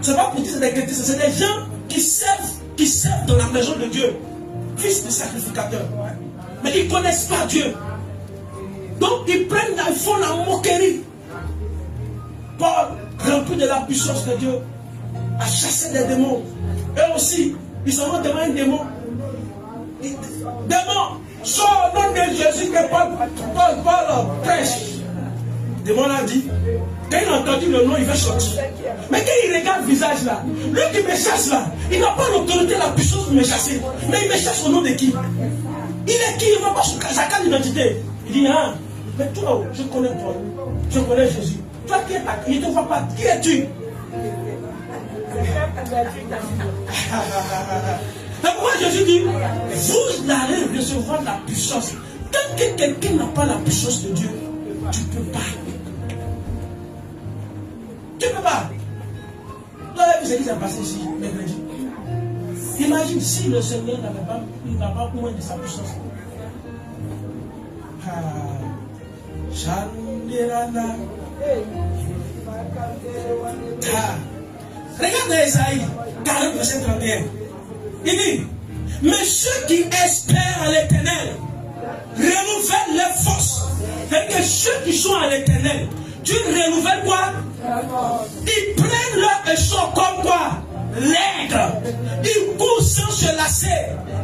C'est pas pour dire c'est des chrétiens, c'est des gens qui servent dans la maison de Dieu. Fils de sacrificateurs. Mais ils ne connaissent pas Dieu. Donc ils font la moquerie. Paul, rempli de la puissance de Dieu, a chassé des démons. Eux aussi, ils sont devant un démon. Démon, sors au nom de Jésus que Paul prêche. Le démon a dit, quand il a entendu le nom, il va sortir. Mais quand il regarde le visage là, lui qui me chasse là, il n'a pas l'autorité, la puissance pour me chasser. Mais il me chasse au nom de qui? Il est qui? Il ne voit pas sa carte d'identité. Il dit, ah, mais toi, je connais toi. Je connais Jésus. Toi qui es là, il ne te voit pas. Qui es-tu? C'est pourquoi Jésus dit, vous allez recevoir la puissance. Tant que quelqu'un n'a pas la puissance de Dieu, tu ne peux pas. Tu ne peux pas. Vous avez vu ce qui s'est passé ici, mercredi. Imagine si le Seigneur n'a pas moins de sa puissance. Regardez Esaïe 40, verset 31. Il dit, mais ceux qui espèrent à l'Éternel renouvellent les forces. Et que ceux qui sont à l'Éternel, tu renouvelles quoi? Ils prennent leur essor comme quoi? L'aigle. Ils courent sans se lasser.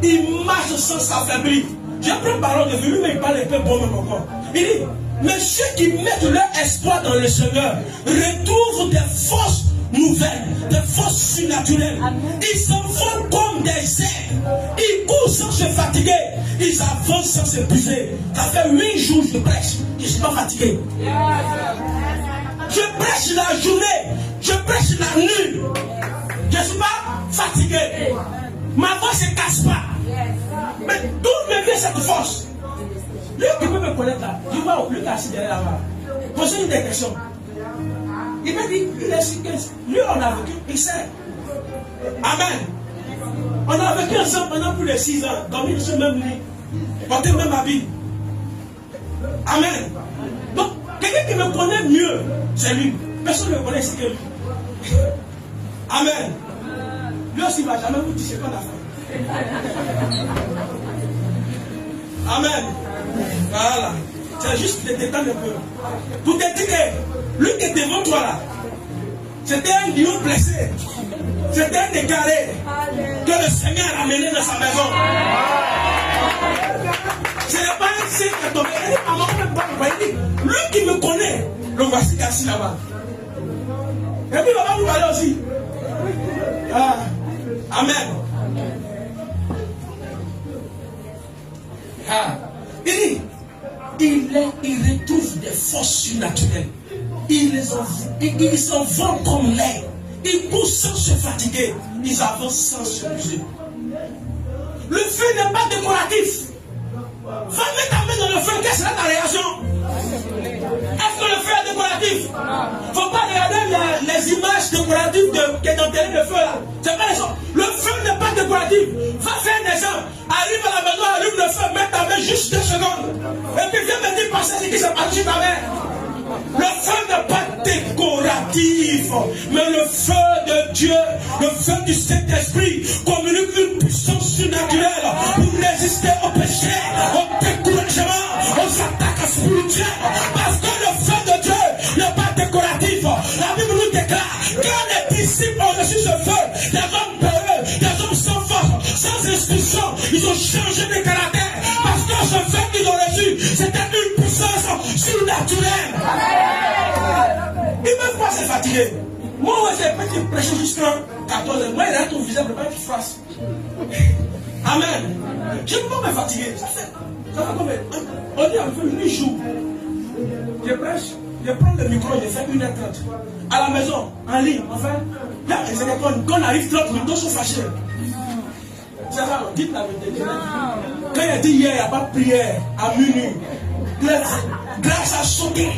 Ils marchent sans s'affaiblir. Je prends parole de lui, mais il parle un peu bon même encore. Il dit, mais ceux qui mettent leur espoir dans le Seigneur retrouvent des forces nouvelles, des forces surnaturelles. Ils s'envolent comme des ailes. Ils courent sans se fatiguer. Ils avancent sans s'épuiser. Ça fait 8 jours que je prêche. Je ne suis pas fatigué. Je prêche la journée. Je prêche la nuit. Je ne suis pas fatigué. Ma voix ne se casse pas. Mais d'où me vient cette force? Lui qui peut me connaître là, je vois lui qui est assis derrière là-bas. Posez-lui des questions. Il m'a dit, il est si que lui on a vécu, il sait. Amen. On a vécu ensemble pendant plus de 6 ans, dormi sur le même lit, porté le même habit. Amen. Donc, quelqu'un qui me connaît mieux, c'est lui. Personne ne me connaît ici que lui. Amen. Lui aussi ne va jamais vous dire ce qu'on a fait. Amen. Voilà. C'est juste de détendre un peu. Pour te dire que lui qui est devant toi là, c'était un lion blessé. C'était un égaré que le Seigneur a amené dans sa maison. Ce n'est pas un signe qui est tombé. Il dit, lui qui me connaît, le voici assis là-bas. Et puis, on va vous parler aussi. Ah. Amen. Ah. Il dit, il retrouve des forces surnaturelles. Ils s'envolent comme l'air. Ils courent sans se fatiguer. Ils avancent sans se bouger. Le feu n'est pas décoratif. Va mettre ta main dans le feu, quelle sera ta réaction? Est-ce que le feu est décoratif? Il ne faut pas regarder les images décoratives qui est dans le feu là. C'est pas les choses. Le feu n'est pas décoratif. Va faire des gens. Arrive à la maison, allume le feu, mets ta main juste 2 secondes. Et puis viens me dire passer ce qui s'est passé sur ta main. Le feu n'est pas décoratif, mais le feu de Dieu, le feu du Saint-Esprit communique une puissance surnaturelle pour résister au péché, au découragement, aux attaques spirituelles. Parce que le feu de Dieu n'est pas décoratif. La Bible nous déclare quand les disciples ont reçu ce feu, des hommes peureux, des hommes sans force, sans instruction, ils ont changé de caractère. Parce que ce feu qu'ils ont reçu, c'était une puissance surnaturelle. Ils ne peuvent pas se fatiguer. Moi, j'ai petit prêcher jusqu'à 14 ans. Moi, il reste au visage, pour pas qu'il fasse. Amen. Je ne peux pas me fatiguer. Ça fait combien? On dit un peu 8 jours. Je prêche, je prends le micro, je fais 1h30. À la maison, en ligne, enfin. Là, quand on arrive 30 minutes, ils sont fâchés. C'est ça, dites la vérité. Quand il a dit hier, il n'y a pas de prière à minuit. Grâce à sauter.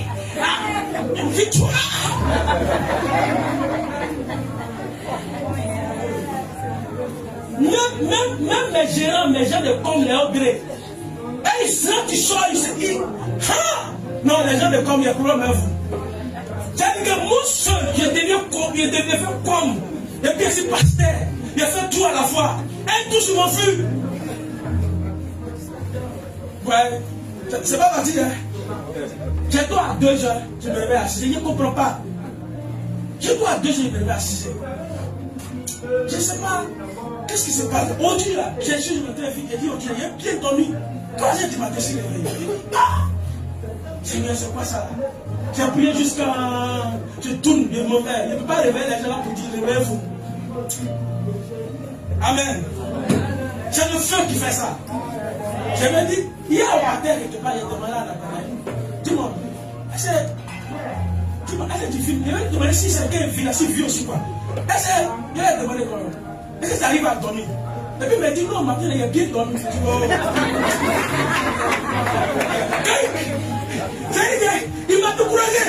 Une victoire. Même mes gérants, mes gens de com, les hauts grés, ils sentent qu'ils sont, ils se disent, ah! Non, les gens de com, il y a problème avec vous. C'est-à-dire que moi seul, je deviens faire com. Et puis je suis pasteur. Je fais tout à la fois. Et tout sur mon flux. Ouais. C'est pas parti, hein. Je dois à 2 heures, je me réveille à 6 heures. Je ne comprends pas. Je dois à 2 heures, je me réveille à 6 heures. Je ne sais pas. Qu'est-ce qui se passe? Aujourd'hui, là, j'ai su le téléphone. J'ai dit, ok, j'ai bien dormi. 3 heures du matin, je suis réveillé. Ah! Seigneur, c'est quoi ça? J'ai prié jusqu'à. Je tourne de mon verre. Je ne peux pas réveiller les gens là pour dire réveillez-vous. Amen. C'est le feu qui fait ça. Je me dis, il y a un terre quelque part, il y a des malades à dis-moi, est-ce que tu filmes? Je vais te demander si c'est quelqu'un qui vit vu aussi quoi. Est-ce que ça arrive à dormir? Et puis il me dit non, maintenant il a bien dormi. Il m'a découragé.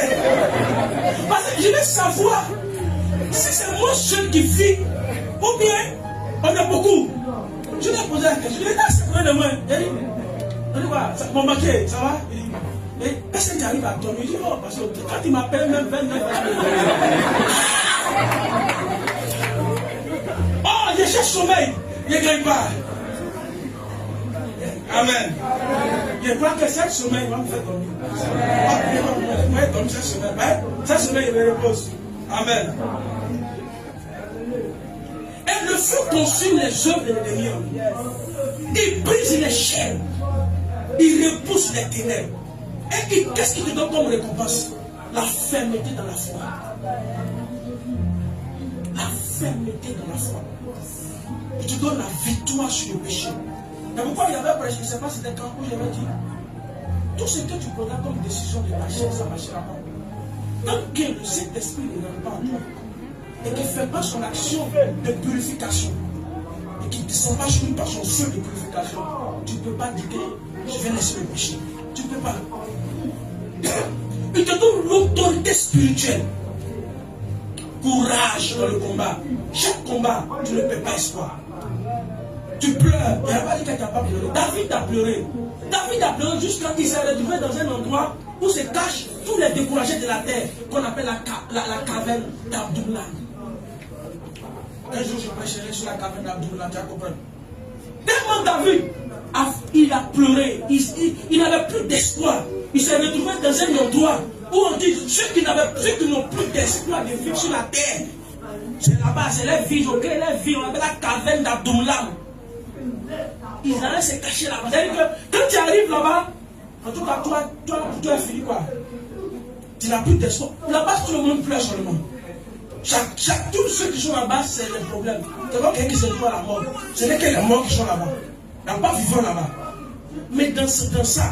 Parce que je veux savoir si c'est moi seul qui vit ou bien on est beaucoup. Je lui ai posé la question. Je lui ai dit, c'est quoi de moi? Il dit, mon maquet, ça va? Il dit, mais est-ce que tu arrives à dormir? Je dis, oh, parce que quand il m'appelle même 29 oh, je cherche sommeil. Je ne gagne pas. Amen. Je crois que chaque sommeil va me faire dormir. Je vais dormir chaque sommeil. Chaque sommeil, il me repose. Amen. Et le feu consume les œuvres de l'ennemi. Il brise les chaînes. Il repousse les ténèbres. Et qu'est-ce qu'il te donne comme récompense? La fermeté dans la foi. La fermeté dans la foi. Il te donne la victoire sur le péché. Et pourquoi il y avait prêché? Je ne sais pas si c'était quand où j'avais dit tout ce que tu prendras comme décision de marcher, ça ne marchera pas. Tant que le Saint-Esprit ne rentre pas en toi et qu'il ne fait pas son action de purification et qu'il ne descend pas sur lui par son feu de purification, tu ne peux pas dire que je vais laisser le péché. Tu ne peux pas. Il te donne l'autorité spirituelle. Courage dans le combat. Chaque combat, tu ne perds pas espoir. Tu pleures. Il n'y a pas dit qu'il n'a pas pleuré. David a pleuré. David a pleuré jusqu'à qu'il s'est retrouvé dans un endroit où se cachent tous les découragés de la terre, qu'on appelle la caverne d'Abdullam. Un jour, je prêcherai sur la caverne d'Abdullam, tu vas comprendre. Tellement David, il a pleuré. Il n'avait plus d'espoir. Il s'est retrouvé dans un endroit où on dit ceux qui n'ont plus d'espoir de vivre sur la terre. C'est là-bas, c'est les villes, ok, les villes, on appelle la caverne d'Abdullam. Ils allaient se cacher là-bas. C'est-à-dire que quand tu arrives là-bas, en tout cas, toi, tu as fini quoi? Tu n'as plus d'espoir. Là-bas, tout le monde pleure seulement. Tous ceux qui sont là-bas, c'est le problème. C'est pas quelqu'un qui se trouve à la mort. Ce n'est que les morts qui sont là-bas. Il n'y a pas vivant là-bas. Mais dans ça,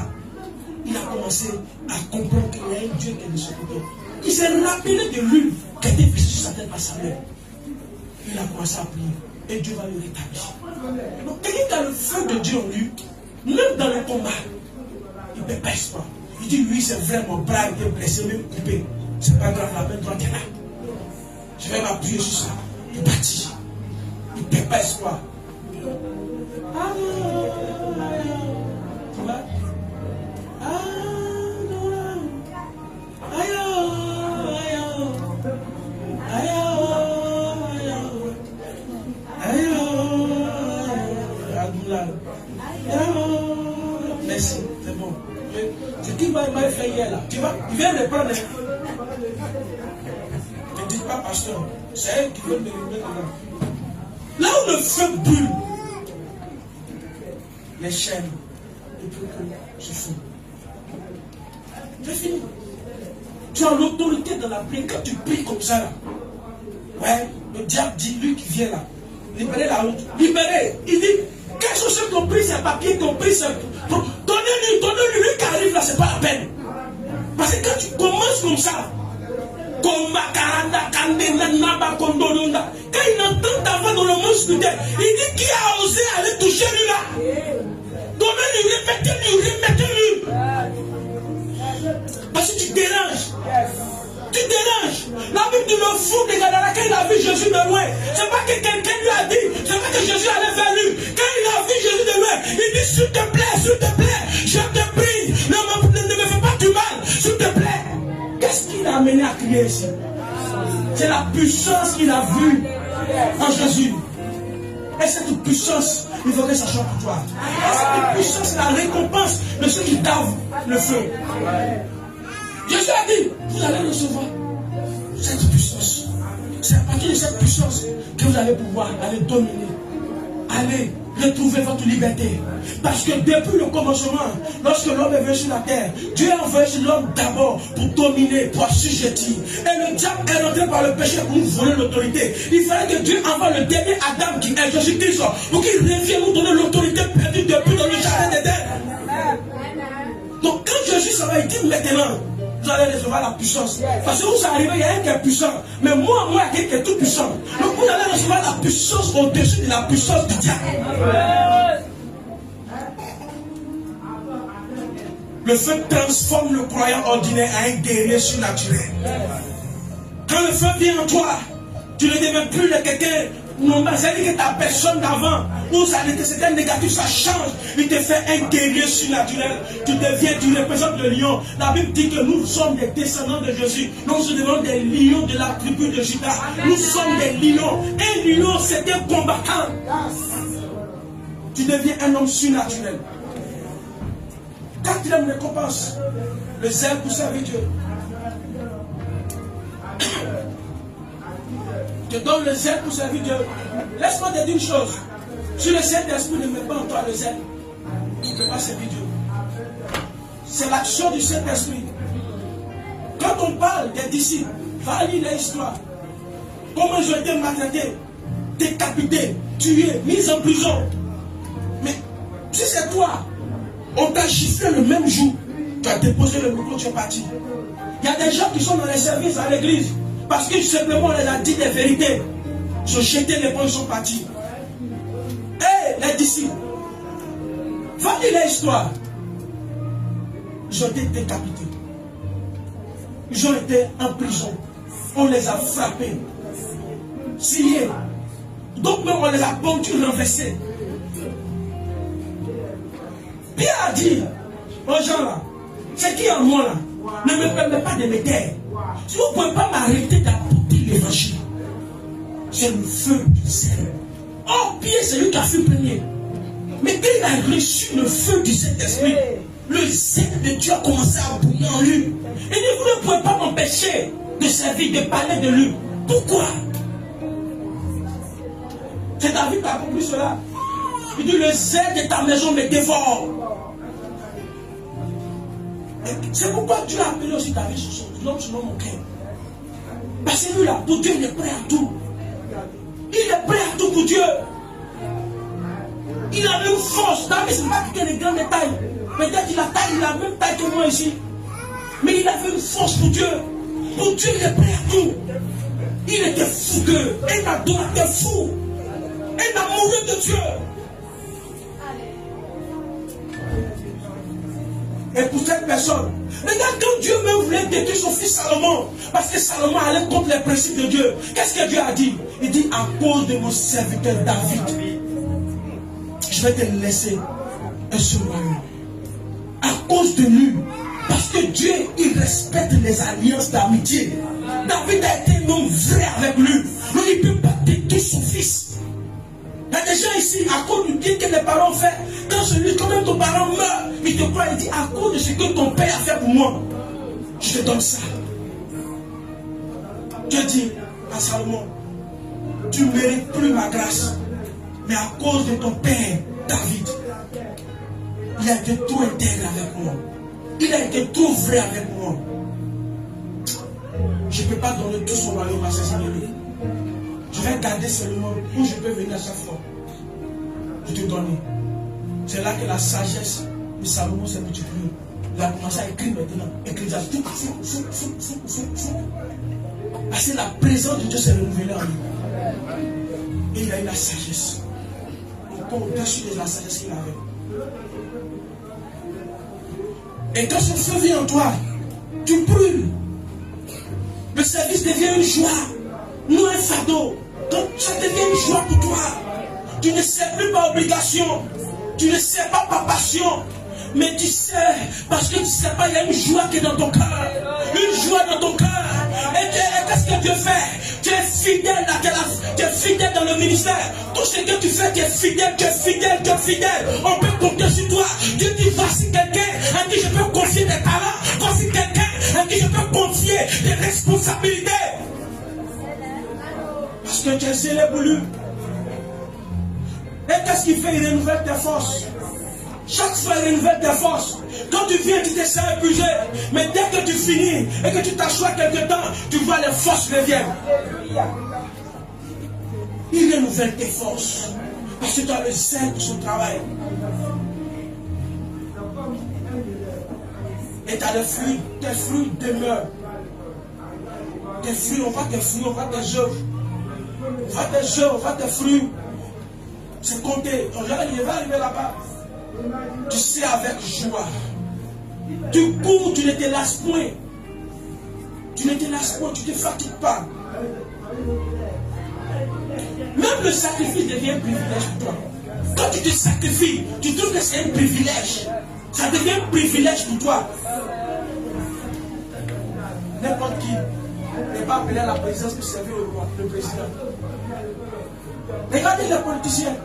il a commencé à comprendre qu'il y a un Dieu qui est de son côté. Il s'est rappelé de l'huile qui était versée sur sa tête par sa mère. Il a commencé à prier. Et Dieu va le rétablir. Donc, quelqu'un qui a le feu de Dieu en lui, même dans le combat, il ne perd pas espoir. Il dit, lui, c'est vrai, mon bras était blessé, même coupé. C'est pas grave, la main droite est là. Je vais m'appuyer sur ça. Il bâtit. Il ne perd pas espoir. Tu vois? Merci, c'est bon. Ce qu'il m'a fait hier là, tu vois, il vient de prendre. Ne dites pas pasteur, c'est elle qui veut me remettre dedans. Là où le feu brûle, les chaînes ne peuvent que se font. J'ai fini. Tu as l'autorité dans la prière. Quand tu pries comme ça là, ouais, le diable dit, lui qui vient là, libérez la route, libérez. Il dit, quels sont ceux qui ont pris ces papiers, qui ont pris ce... Donnez-lui, lui qui arrive là, c'est pas la peine. Parce que quand tu commences comme ça, quand il entend ta voix dans le monde spirituel, il dit, qui a osé aller toucher lui là? Donnez-lui, remettez-lui. Parce que tu déranges. Tu déranges. La Bible dit le fou de Gadara, quand il a vu Jésus de loin, c'est pas que quelqu'un lui a dit, c'est pas que Jésus allait vers lui. Quand il a vu Jésus de loin, il dit s'il te plaît, je te prie, ne me fais pas du mal, s'il te plaît. Qu'est-ce qu'il a amené à crier ici? C'est la puissance qu'il a vue en Jésus. Et cette puissance, il faut que ça change pour toi. Et cette puissance, c'est la récompense de ceux qui gavent le feu. Jésus a dit, vous allez recevoir cette puissance. C'est à partir de cette puissance que vous allez pouvoir aller dominer. allez retrouver votre liberté. Parce que depuis le commencement, lorsque l'homme est venu sur la terre, Dieu a envoyé sur l'homme d'abord pour dominer, pour assujettir. Et le diable est rentré par le péché pour nous voler l'autorité. Il fallait que Dieu envoie le dernier Adam qui est Jésus-Christ pour qu'il revienne nous donner l'autorité perdue depuis dans le jardin d'Éden. Donc quand Jésus s'en va, il dit maintenant, vous allez recevoir la puissance. Parce que où ça arrive, il y a un qui est puissant. Mais moi, il y a quelqu'un qui est tout puissant. Donc vous allez recevoir la puissance au-dessus de la puissance du diable. Le feu transforme le croyant ordinaire en un guerrier surnaturel. Quand le feu vient en toi, tu ne deviens plus de quelqu'un normal. C'est-à-dire que ta personne d'avant, où ça c'était négatif, ça change. Il te fait un guerrier surnaturel. Tu représentes le lion. La Bible dit que nous sommes des descendants de Jésus. Nous sommes des lions de la tribu de Juda. Nous sommes des lions. Un lion, c'est un combattant. Tu deviens un homme surnaturel. Quatrième récompense, le zèle pour servir Dieu. Je donne le zèle pour servir Dieu. Laisse-moi te dire une chose. Si le Saint-Esprit ne met pas en toi le zèle, tu ne peux pas servir Dieu. C'est l'action du Saint-Esprit. Quand on parle des disciples, va lire l'histoire. Comment ils ont été maltraités, décapités, tués, mis en prison. Mais si c'est toi, on t'a giflé le même jour, tu as déposé le micro, tu es parti. Il y a des gens qui sont dans les services à l'église parce que simplement on les a dit des vérités. Ils ont jeté les poings, ils sont partis. Hé, les disciples, va lire l'histoire. Ils ont été décapités. Ils ont été en prison. On les a frappés, sciés. Donc même on les a pendus, renversés. Pierre a dit aux gens là, ce qui est en moi là, ne me permet pas de me taire. Si vous ne pouvez pas m'arrêter d'apporter l'évangile, c'est le feu du zèle. Oh, Pierre, c'est lui qui a fait premier. Mais quand il a reçu le feu du Saint-Esprit, le zèle de Dieu a commencé à bouillir en lui. Et vous ne pouvez pas m'empêcher de servir, de parler de lui. Pourquoi? C'est David qui a compris cela. Il dit, le zèle de ta maison me dévore. C'est pourquoi Dieu a appelé aussi David l'homme selon mon cœur. Parce que lui là, pour Dieu, il est prêt à tout. Il est prêt à tout pour Dieu. Il a même force. David, ce n'est pas quelqu'un de grande taille. Peut-être qu'il a la même taille que moi ici. Mais il avait une force pour Dieu. Pour Dieu, il est prêt à tout. Il était fougueux. Un adorateur fou. Un amoureux de Dieu. Et pour cette personne, regarde quand Dieu même voulait détruire son fils Salomon, parce que Salomon allait contre les principes de Dieu. Qu'est-ce que Dieu a dit? Il dit, à cause de mon serviteur David, je vais te laisser un seul royaume. À cause de lui, parce que Dieu, il respecte les alliances d'amitié. David a été un homme vrai avec lui. Donc il ne peut pas détruire son fils. Il y a des gens ici, à cause du bien que les parents ont fait, quand même ton parent meurt, il te croit, il dit, à cause de ce que ton père a fait pour moi, je te donne ça. Dieu dit à Salomon, tu ne mérites plus ma grâce, mais à cause de ton père, David, il a été trop intègre avec moi. Il a été trop vrai avec moi. Je ne peux pas donner tout son royaume à ses ennemis. Je vais garder seulement où je peux venir à chaque fois. Je te donne. C'est là que la sagesse de Salomon s'est multipliée. Il a commencé à écrire maintenant. Écrire ça. Parce que la présence de Dieu s'est renouvelée en lui. Et il a eu la sagesse. Encore au-dessus de la sagesse qu'il avait. Et quand ce feu vient en toi, tu brûles. Le service devient une joie, non un fardeau. Donc ça devient une joie pour toi. Tu ne sais plus par obligation. Tu ne sais pas par passion. Mais tu sais, parce que tu ne sais pas, il y a une joie qui est dans ton cœur. Une joie dans ton cœur. Et qu'est-ce que Dieu fait? Tu es fidèle tu es fidèle dans le ministère. Tout ce que tu fais, tu es fidèle, tu es fidèle, tu es fidèle. On peut compter sur toi. Dieu dit, voici quelqu'un à qui je peux confier des talents. Voici quelqu'un à qui je peux confier des responsabilités. Parce que tu es zélé pour lui. Et Et qu'est-ce qu'il fait? Il renouvelle tes forces. Chaque fois, il renouvelle tes forces. Quand tu viens, tu te sens épuisé. Mais dès que tu finis et que tu t'assois quelque temps, tu vois les forces reviennent. Il renouvelle tes forces. Parce que tu as le zèle pour son travail. Et tu as les fruits. Tes fruits demeurent. Tes fruits, on voit tes fruits, on voit tes œuvres. On voit tes œuvres, on voit tes fruits. C'est compté. Il va arriver là-bas. Tu sais avec joie. Tu cours, tu ne te lasses point. Tu ne te lasses point, tu ne te fatigues pas. Même le sacrifice devient un privilège pour toi. Quand tu te sacrifies, tu trouves que c'est un privilège. Ça devient un privilège pour toi. N'importe qui n'est pas appelé à la présidence pour servir le président. Regardez les politiciens.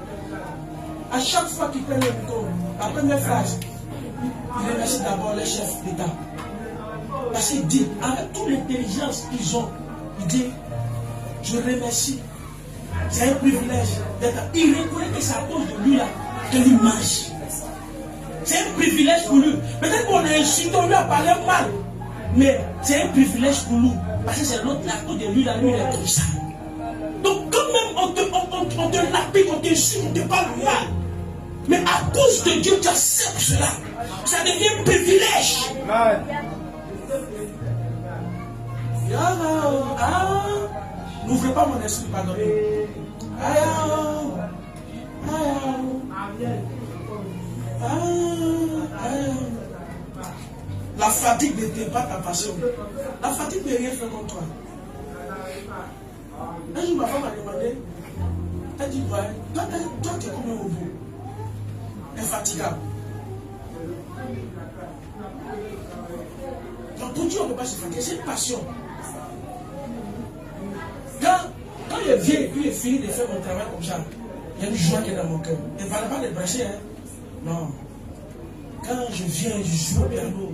À chaque fois qu'ils prennent le micro, la première phrase, il remercie d'abord les chefs d'État. Parce qu'il dit, avec toute l'intelligence qu'ils ont, il dit, je remercie. C'est un privilège d'être. Il reconnaît que c'est à cause de lui là que lui marche. C'est un privilège pour lui. Peut-être qu'on a insulté, on lui a parlé mal. Mais c'est un privilège pour nous. Parce que c'est l'autre là, à cause de lui là, lui il est comme ça. Donc quand même on te lapide, on t'insulte, on te parle mal. Mais à cause de Dieu, tu acceptes cela. Ça devient un privilège. N'ouvrez pas mon esprit, pardonnez. La fatigue n'était pas ta passion. La fatigue ne peut rien faire contre toi. Un jour, ma femme m'a demandé, elle dit, ouais, toi tu es comme un robot. Infatigable. Donc pour Dieu, on ne peut pas se fatiguer, c'est une passion. Quand il vient et puis il finit de faire mon travail comme ça, il y a une joie qui est dans mon cœur. Il ne fallait pas les brancher, hein. Non. Quand je viens, je joue au piano.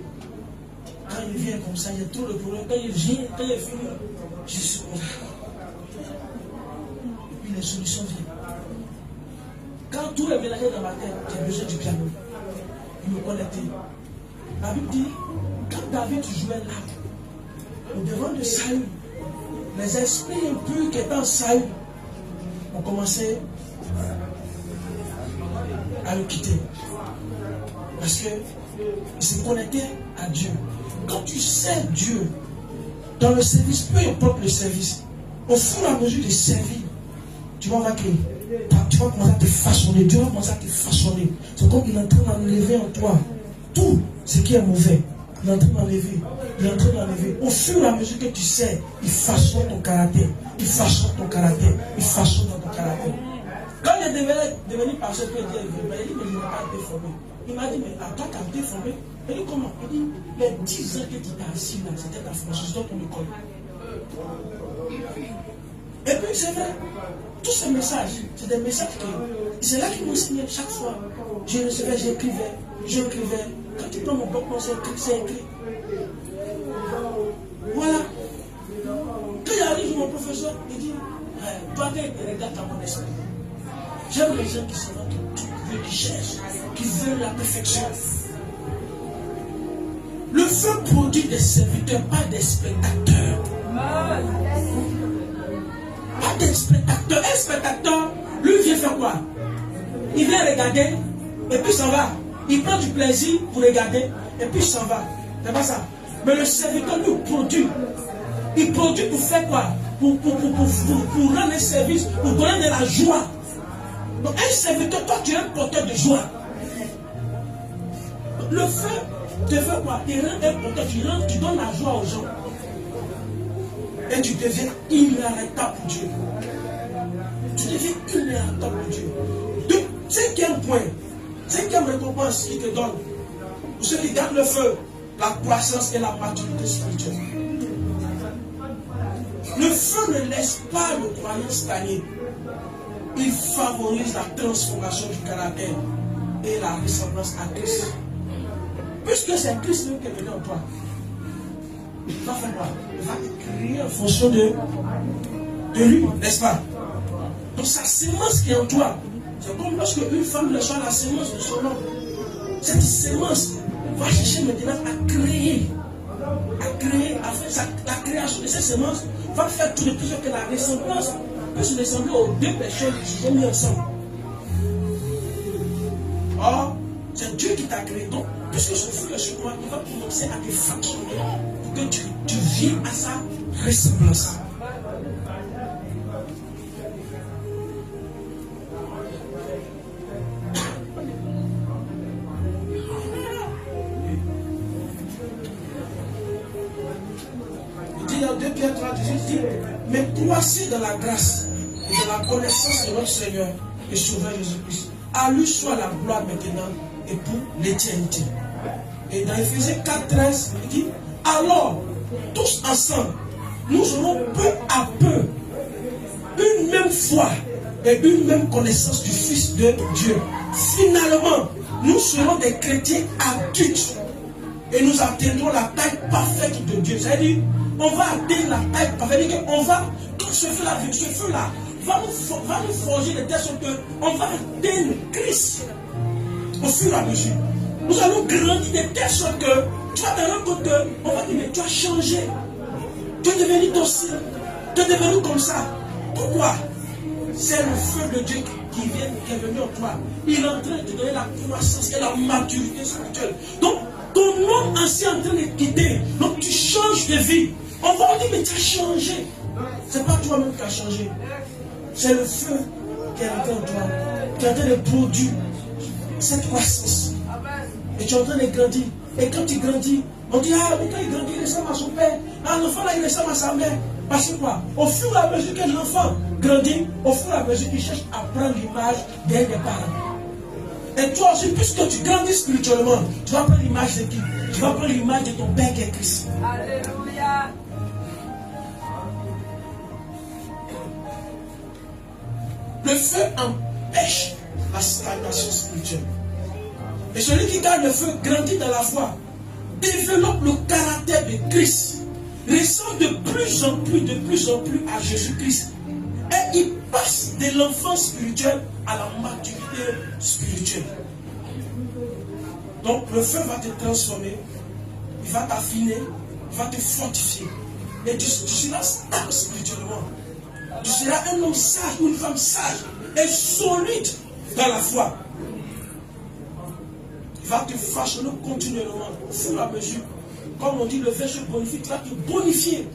Quand il vient comme ça, il y a tout le problème. Quand il vient, quand il finit, je suis comme ça. Et puis les solutions viennent. Quand tout est mélangé dans ma tête, j'ai besoin du piano. Il me connectait. La Bible dit, quand David jouait là, au devant de Saül, les esprits impurs qui étaient en Saül ont commencé à le quitter. Parce qu'ils se connectaient à Dieu. Quand tu sais Dieu, dans le service, peu importe le service, au fur et à mesure de servir, tu vas voir que tu vas commencer à te façonner. Dieu va commencer à te façonner. C'est comme il est en train d'enlever en toi tout ce qui est mauvais. Il est en train d'enlever. Il est en train d'enlever. Au fur et à mesure que tu sais, il façonne ton caractère. Il façonne ton caractère. Il façonne ton caractère. Quand il est devenu pasteur, il dit, mais je n'ai pas été formé. Il m'a dit, mais à toi, tu as été formé. Il dit, comment? Il dit, les 10 ans que tu t'es assis là, c'était ta formation dans ton école. Et puis, c'est vrai, tous ces messages, c'est des messages que c'est là qu'ils m'enseignaient chaque fois. Je recevais, j'écrivais. Quand tu prends mon bloc, c'est écrit. Voilà. Quand il arrive, mon professeur, il dit, toi, regarde à mon esprit. J'aime les gens qui sont là, qui cherchent, qui veulent la perfection. Le feu produit des serviteurs, pas des spectateurs. Pas des spectateurs. Un spectateur, lui vient faire quoi? Il vient regarder et puis s'en va. Il prend du plaisir pour regarder et puis s'en va. C'est pas ça. Mais le serviteur lui produit. Il produit pour faire quoi? Pour rendre un service, pour donner de la joie. Donc un serviteur, toi tu es un porteur de joie. Le feu te fait quoi? Tu rends un porteur, tu donnes la joie aux gens. Et tu deviens inarrêtable pour Dieu. Tu deviens inarrêtable pour Dieu. Donc, cinquième point, cinquième récompense qu'il te donne, pour ceux qui gardent le feu, la croissance et la maturité spirituelle. Le feu ne laisse pas le croyant stagner. Il favorise la transformation du caractère et la ressemblance à Christ. Puisque c'est Christ qui est venu en toi, il va faire quoi? Il va te créer en fonction de lui, n'est-ce pas? Donc sa sémence qui est en toi C'est comme lorsque une femme reçoit la semence de son homme. Cette semence va chercher maintenant à créer, afin la création de cette semence va faire tout de plus que la ressemblance peut se ressembler aux deux personnes qui se sont mis ensemble. Or, c'est Dieu qui t'a créé. Donc, puisque son fruit est sur toi, il va commencer à te fonctionner pour que tu viennes à sa ressemblance. Il dit dans 2 Pierre 3, il dit, mais croissez dans la grâce et dans la connaissance de notre Seigneur et Sauveur Jésus-Christ. À lui soit la gloire maintenant et pour l'éternité. Et dans Éphésiens 4:13, il dit, alors, tous ensemble, nous aurons peu à peu une même foi et une même connaissance du Fils de Dieu. Finalement, nous serons des chrétiens adultes et nous atteindrons la taille parfaite de Dieu. C'est-à-dire, on va atteindre la taille parfaite. On va, quand ce feu-là, va nous forger de telle sorte qu'on va atteindre Christ au fur et à mesure. Nous allons grandir de telle sorte que tu vas te rendre compte qu'on va dire, mais tu as changé. Tu es devenu docile. Tu es devenu comme ça. Pourquoi? C'est le feu de Dieu qui est venu en toi. Il est en train de te donner la croissance et la maturité spirituelle. Donc, ton homme ancien est en train de quitter. Donc, tu changes de vie. On va dire, mais tu as changé. Ce n'est pas toi-même qui as changé. C'est le feu qui est rentré en toi, qui est en train de produire cette croissance. Et tu es en train de grandir. Et quand tu grandis, on dit, ah, mais quand il grandit, il ressemble à son père. Ah, l'enfant là, il ressemble à sa mère. Parce que quoi? Au fur et à mesure que l'enfant grandit, au fur et à mesure qu'il cherche à prendre l'image des parents. Et toi aussi, puisque tu grandis spirituellement, tu vas prendre l'image de qui? Tu vas prendre l'image de ton Père qui est Christ. Alléluia. Le feu empêche la stagnation spirituelle. Et celui qui garde le feu grandit dans la foi, développe le caractère de Christ, ressemble de plus en plus à Jésus-Christ. Et il passe de l'enfance spirituelle à la maturité spirituelle. Donc le feu va te transformer, il va t'affiner, il va te fortifier. Et tu seras stable spirituellement. Tu seras un homme sage ou une femme sage et solide dans la foi. Il va te façonner continuellement au fur et à mesure. Comme on dit, le feu se bonifie, tu vas te bonifier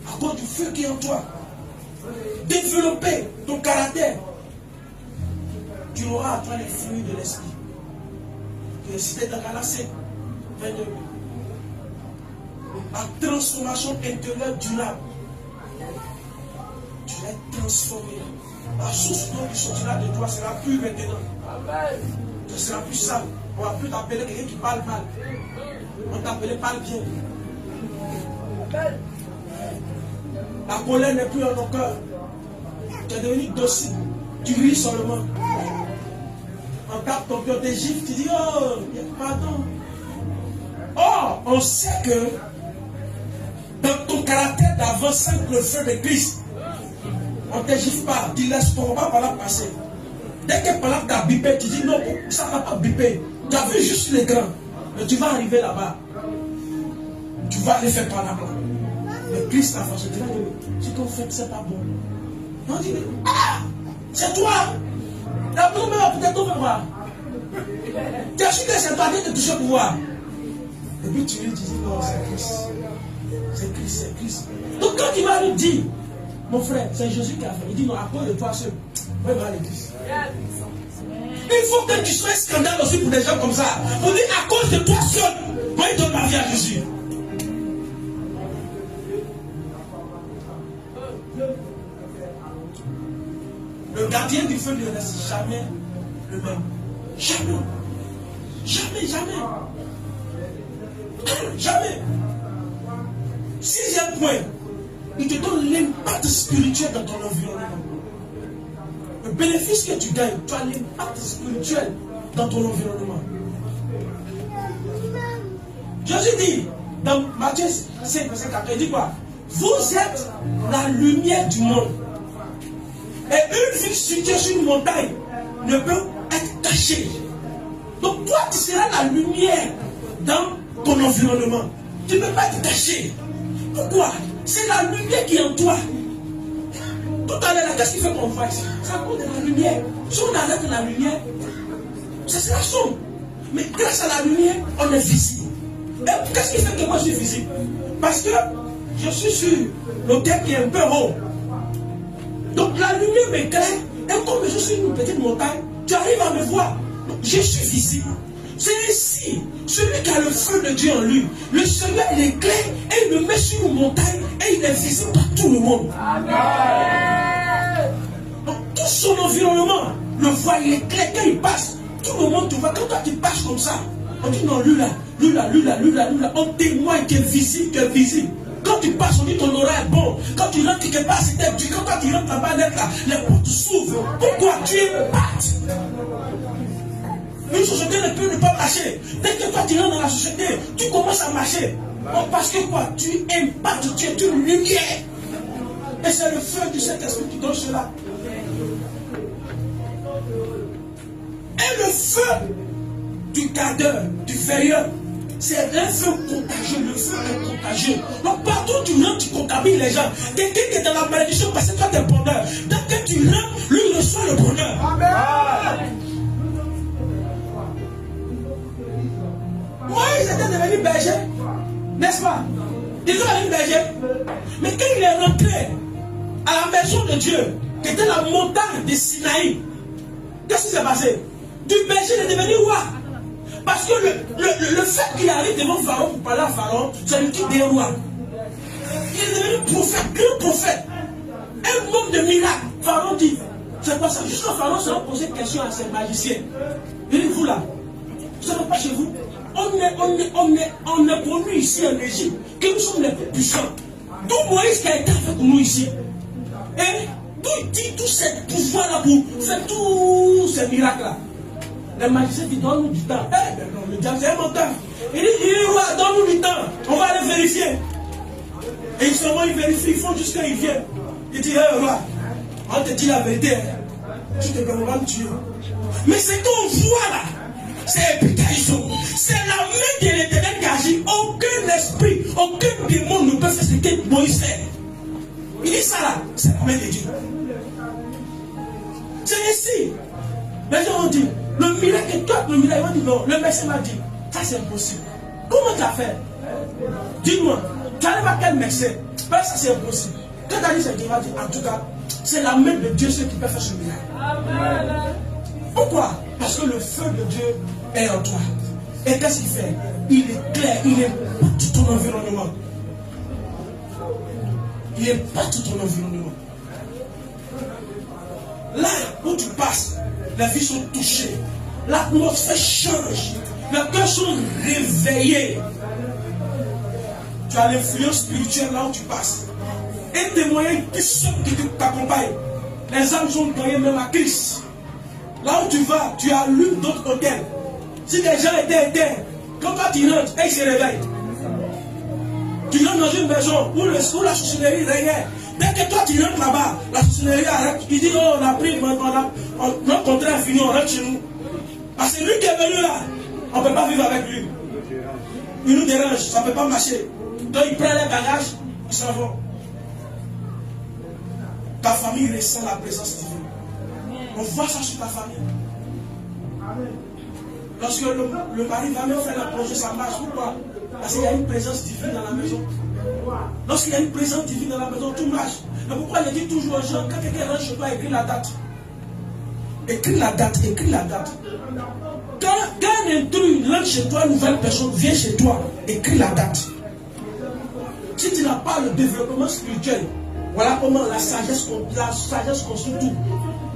à cause du feu qui est en toi. Développer ton caractère. Tu auras à toi les fruits de l'esprit. Et c'était dans Galatie 22. La transformation intérieure durable. Tu vas être transformé. La source d'eau qui sortira de toi sera plus maintenant. Tu ne seras plus sale. On ne va plus t'appeler quelqu'un qui parle mal. On t'appelait parle bien. La colère n'est plus en ton cœur. Tu es devenu docile. Tu ris seulement. On tape ton cœur, t'es gifle, tu dis oh, pardon. Or, on sait que dans ton caractère d'avant, sans le feu de Christ, on ne te gifle pas, tu laisses ton repas par là passer. Dès que par là tu as bipé, tu dis non, ça ne va pas biper. Tu as vu juste l'écran, mais tu vas arriver là-bas. Tu vas aller faire par là-bas. Mais Christ a fait, tu vas dire, ce qu'on fait, c'est pas bon. On dit, ah, c'est toi. La première, peut-être on va voir. Tu as su que c'est toi qui te touche au pouvoir. Et puis tu lui dis, non, c'est Christ. C'est Christ, c'est Christ. Donc quand il va lui dire, mon frère, c'est Jésus qui a fait. Il dit non, à cause de toi seul. Va à l'église. Il faut que tu sois scandale aussi pour des gens comme ça. Pour dire à cause de toi seul, moi il donne ma vie à Jésus. Le gardien du feu ne reste jamais le même. Jamais. Jamais, jamais. Jamais. 6e point. Il te donne l'impact spirituel dans ton environnement. Le bénéfice que tu gagnes, tu as l'impact spirituel dans ton environnement. Jésus dit, dans Matthieu 5, verset 4, il dit quoi? Vous êtes la lumière du monde. Et une ville située sur une montagne ne peut être caché. Donc toi, tu seras la lumière dans ton environnement. Tu ne peux pas être caché. Pourquoi? C'est la lumière qui est en toi. Tout à l'heure, qu'est-ce qui fait qu'on voit ici? Ça cause de la lumière. Si on arrête la lumière, ça sera sombre. Mais grâce à la lumière, on est visible. Et qu'est-ce qui fait que moi je suis visible? Parce que je suis sur l'autel qui est un peu haut. Donc la lumière m'éclaire. Et comme je suis une petite montagne, tu arrives à me voir. Donc, je suis visible. C'est ainsi, celui qui a le feu de Dieu en lui, le Seigneur il éclaire et il le met sur une montagne et il est visible par tout le monde. Donc tout son environnement le voit, il éclaire quand il passe. Tout le monde te voit. Quand toi tu passes comme ça, on dit non, lui là, on témoigne qu'il est visible, qu'il est visible. Quand tu passes, on dit ton aura est bon. Quand tu rentres quelque part, c'était Dieu. Quand toi tu rentres là-bas, là, les portes s'ouvrent. Pourquoi? Tu impactes. Une société ne peut ne pas marcher. Dès que toi tu rentres dans la société, tu commences à marcher. Parce que quoi? Tu impactes, tu es une lumière. Et c'est le feu du Saint-Esprit qui donne cela. Et le feu du gardeur, du veilleur, c'est un feu contagieux. Le feu est contagieux. Donc partout où tu rentres, tu contamines les gens. Quelqu'un qui est dans la malédiction parce que toi tu es bonheur. Dès que tu rentres, lui il reçoit le bonheur. Amen. Moïse était devenu berger, n'est-ce pas? Il est devenu berger. Mais quand il est rentré à la maison de Dieu, qui était la montagne de Sinaï, qu'est-ce qui s'est passé? Du berger, il est devenu roi. Parce que le fait qu'il arrive devant Pharaon pour parler à Pharaon, ça lui quitte des rois. Il est devenu prophète, grand prophète. Un homme de miracle. Pharaon dit, c'est pas ça. Jusqu'à Pharaon se poser question à ses magiciens. Il dit, vous là, vous ne savez pas chez vous? On est promu ici en Égypte, que nous sommes les plus puissants. D'où Moïse qui a été avec nous ici. Et d'où il dit tout ce pouvoir-là pour faire tous ces miracles-là. Les magiciens disent, donne-nous du temps. Eh bien non, le diable c'est un menteur. Il dit, roi, donne-nous du temps. On va aller vérifier. Et seulement ils vérifient, ils font jusqu'à ils viennent. Il dit, hé roi, on te dit la vérité. Tu te vas me tuer. Mais ce qu'on voit là, c'est Epitaïso. C'est la main de l'Éternel qui agit. Aucun esprit, aucun démon ne peut faire ce que Moïse fait. Il dit ça là, c'est la main de Dieu. C'est ici. Les gens ont dit, le miracle, toi, le miracle, ils ont dit non. Le médecin m'a dit, ça c'est impossible. Comment tu as fait? Dis-moi, tu arrives à quel médecin? Ben, ça c'est impossible. Quand tu as dit ça, il m'a dit, en tout cas, c'est la main de Dieu qui peut faire ce miracle. Amen. Pourquoi? Parce que le feu de Dieu est en toi. Et qu'est-ce qu'il fait? Il est clair, il est tout ton environnement. Il est pas tout ton environnement. Là où tu passes, les vies sont touchées. L'atmosphère change. Les cœurs sont réveillés. Tu as l'influence spirituelle là où tu passes. Et des moyens puissants qui t'accompagnent. Les âmes sont gagnées même à Christ. Là où tu vas, tu allumes d'autres hôtels. Si les gens étaient éteints, quand toi tu rentres, ils se réveillent. Tu rentres dans une maison où la sorcellerie régnait. Dès que toi tu rentres là-bas, la sorcellerie arrête. Il dit, oh, on a pris, notre contrat est fini, on rentre chez nous. Parce que lui qui est venu là, on ne peut pas vivre avec lui. Il nous dérange, ça ne peut pas marcher. Donc il prend les bagages, ils s'en vont. Ta famille ressent la présence divine. On voit ça sur ta famille. Lorsque le mari va même faire la plongée, ça marche. Pourquoi? Parce qu'il y a une présence divine dans la maison. Lorsqu'il y a une présence divine dans la maison, tout marche. Mais pourquoi je dis toujours aux gens, quand quelqu'un rentre chez toi, écris la date. Écris la date, écris la date. Quand un intrus rentre chez toi, une nouvelle personne vient chez toi, écris la date. Si tu n'as pas le développement spirituel, voilà comment la sagesse construit tout.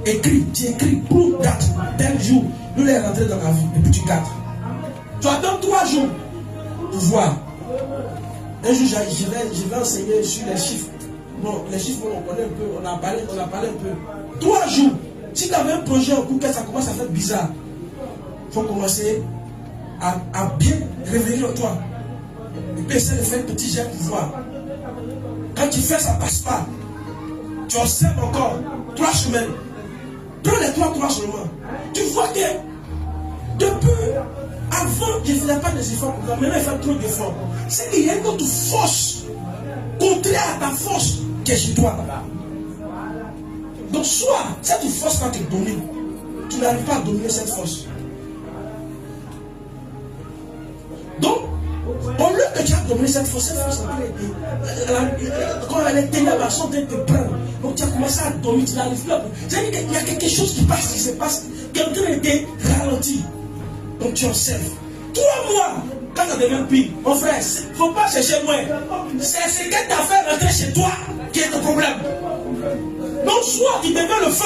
Écris, tu écris pour date, tel jour, nous les rentrer dans la vie, et puis tu gardes. Tu attends 3 jours pour voir. Un jour, je vais enseigner sur les chiffres. Bon, les chiffres, on connaît un peu, on a parlé un peu. 3 jours. Si tu avais un projet en cours, ça commence à faire bizarre. Il faut commencer à bien réveiller en toi. Et puis essayer de faire un petit jet pour voir. Quand tu fais, ça ne passe pas. Tu observes encore 3 semaines. Prends les 3 seulement. Tu vois que depuis avant, je ne faisais pas des efforts pour ça. Maintenant, il fait trop d'efforts. C'est qu'il y a une autre force contraire à ta force qui est chez toi. Donc, soit cette force quand tu domines, tu n'arrives pas à dominer cette force. Donc, au lieu que tu as dominé cette force quand elle est ténèbres, elles sont en train de te prendre. Donc, tu as commencé à dominer, tu n'arrives plus à. C'est-à-dire qu'il y a quelque chose qui se passe, qui est en train de te ralentir. Donc, tu observes. 3 mois, quand ça devient pire, mon frère, il ne faut pas chercher loin. C'est ce que tu as fait rentrer chez toi qui est le problème. Donc, soit tu deviens le feu,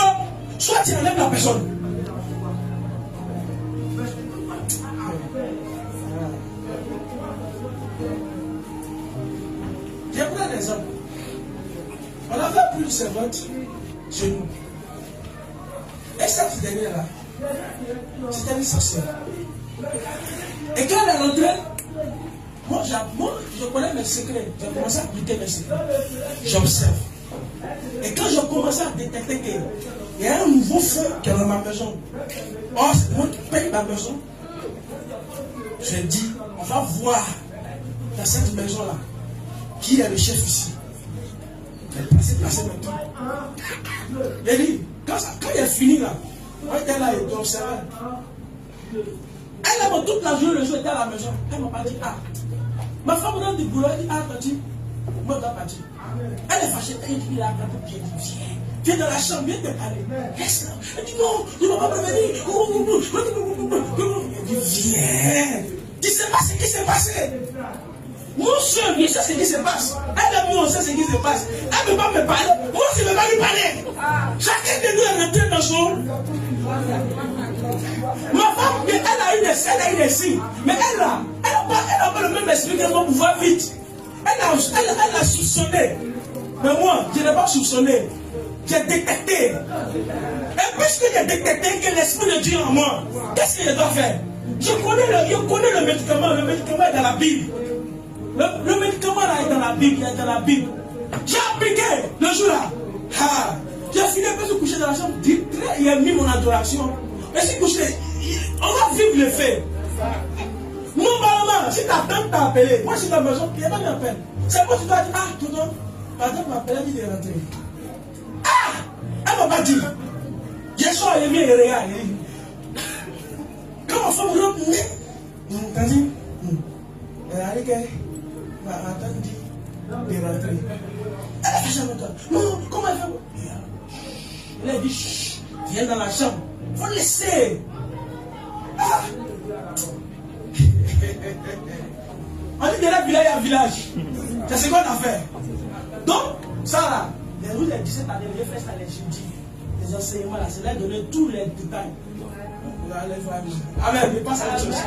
soit tu enlèves la personne. Je prends un exemple. On avait pris une servante chez nous. Et cette dernière-là, c'était une sorcière. Et quand elle est rentrée, moi je connais mes secrets. J'ai commencé à appliquer mes secrets. J'observe. Et quand je commence à détecter qu'il y a un nouveau feu qui est dans ma maison, or c'est moi qui paye ma maison, je dis, on va voir dans cette maison-là qui est le chef ici. Elle est placée maintenant. Elle dit, quand il est fini là, moi j'étais là et j'observais. Elle a toute la journée, le jour était à la maison. Elle m'a pas dit, ah. Ma femme rentre du boulot, elle dit, ah, Tati, moi je dois partir. Elle est fâchée, elle dit, il a attrapé pied, elle dit, viens dans la chambre, viens te parler. Reste là. Elle dit, non, tu ne vas pas prévenir. Elle dit, viens. Tu sais pas ce qui s'est passé. Mon soeur, il sait ce qui se passe. Elle a moi, on sait ce qui se passe. Elle ne peut pas me parler. Moi, je ne vais pas lui parler. Chacun de nous est rentré dans son. Ma femme, elle a eu des signes. Mais elle n'a pas le même esprit qu'elle va pouvoir vite. Elle a soupçonné. Mais moi, je n'ai pas soupçonné. J'ai détecté. Et puisque j'ai détecté que l'esprit de Dieu en moi, qu'est-ce que je dois faire? Je connais le médicament. Le médicament est dans la Bible. Le médicament là est dans la Bible. Il est dans la Bible. J'ai appliqué le jour là. J'ai fini un peu de coucher dans la chambre. Il a mis mon adoration. Mais si couché, on va vivre le fait. Normalement, si ta tante t'a appelé, moi je suis dans la maison, il n'y a pas d'appel. C'est moi qui dois dire, ah, tout non, ta tante m'a appelé, elle dit de rentrer. Ah, elle m'a pas dit. J'ai soir, elle est bien, elle regarde. Quand ma femme rentre, t'as dit, elle a dit que ma tante dit de rentrer. Elle a fait ça avec toi. Non, comment elle fait? Elle a dit, chut, viens dans la chambre. Faut le laisser. Ah. On dit de la village à village. C'est ce qu'on a fait. Donc, ça là, les rues des 17 années, les fesses à l'étudier. Les enseignements là, c'est là donner tous les détails. Amen. Je passe à la chose.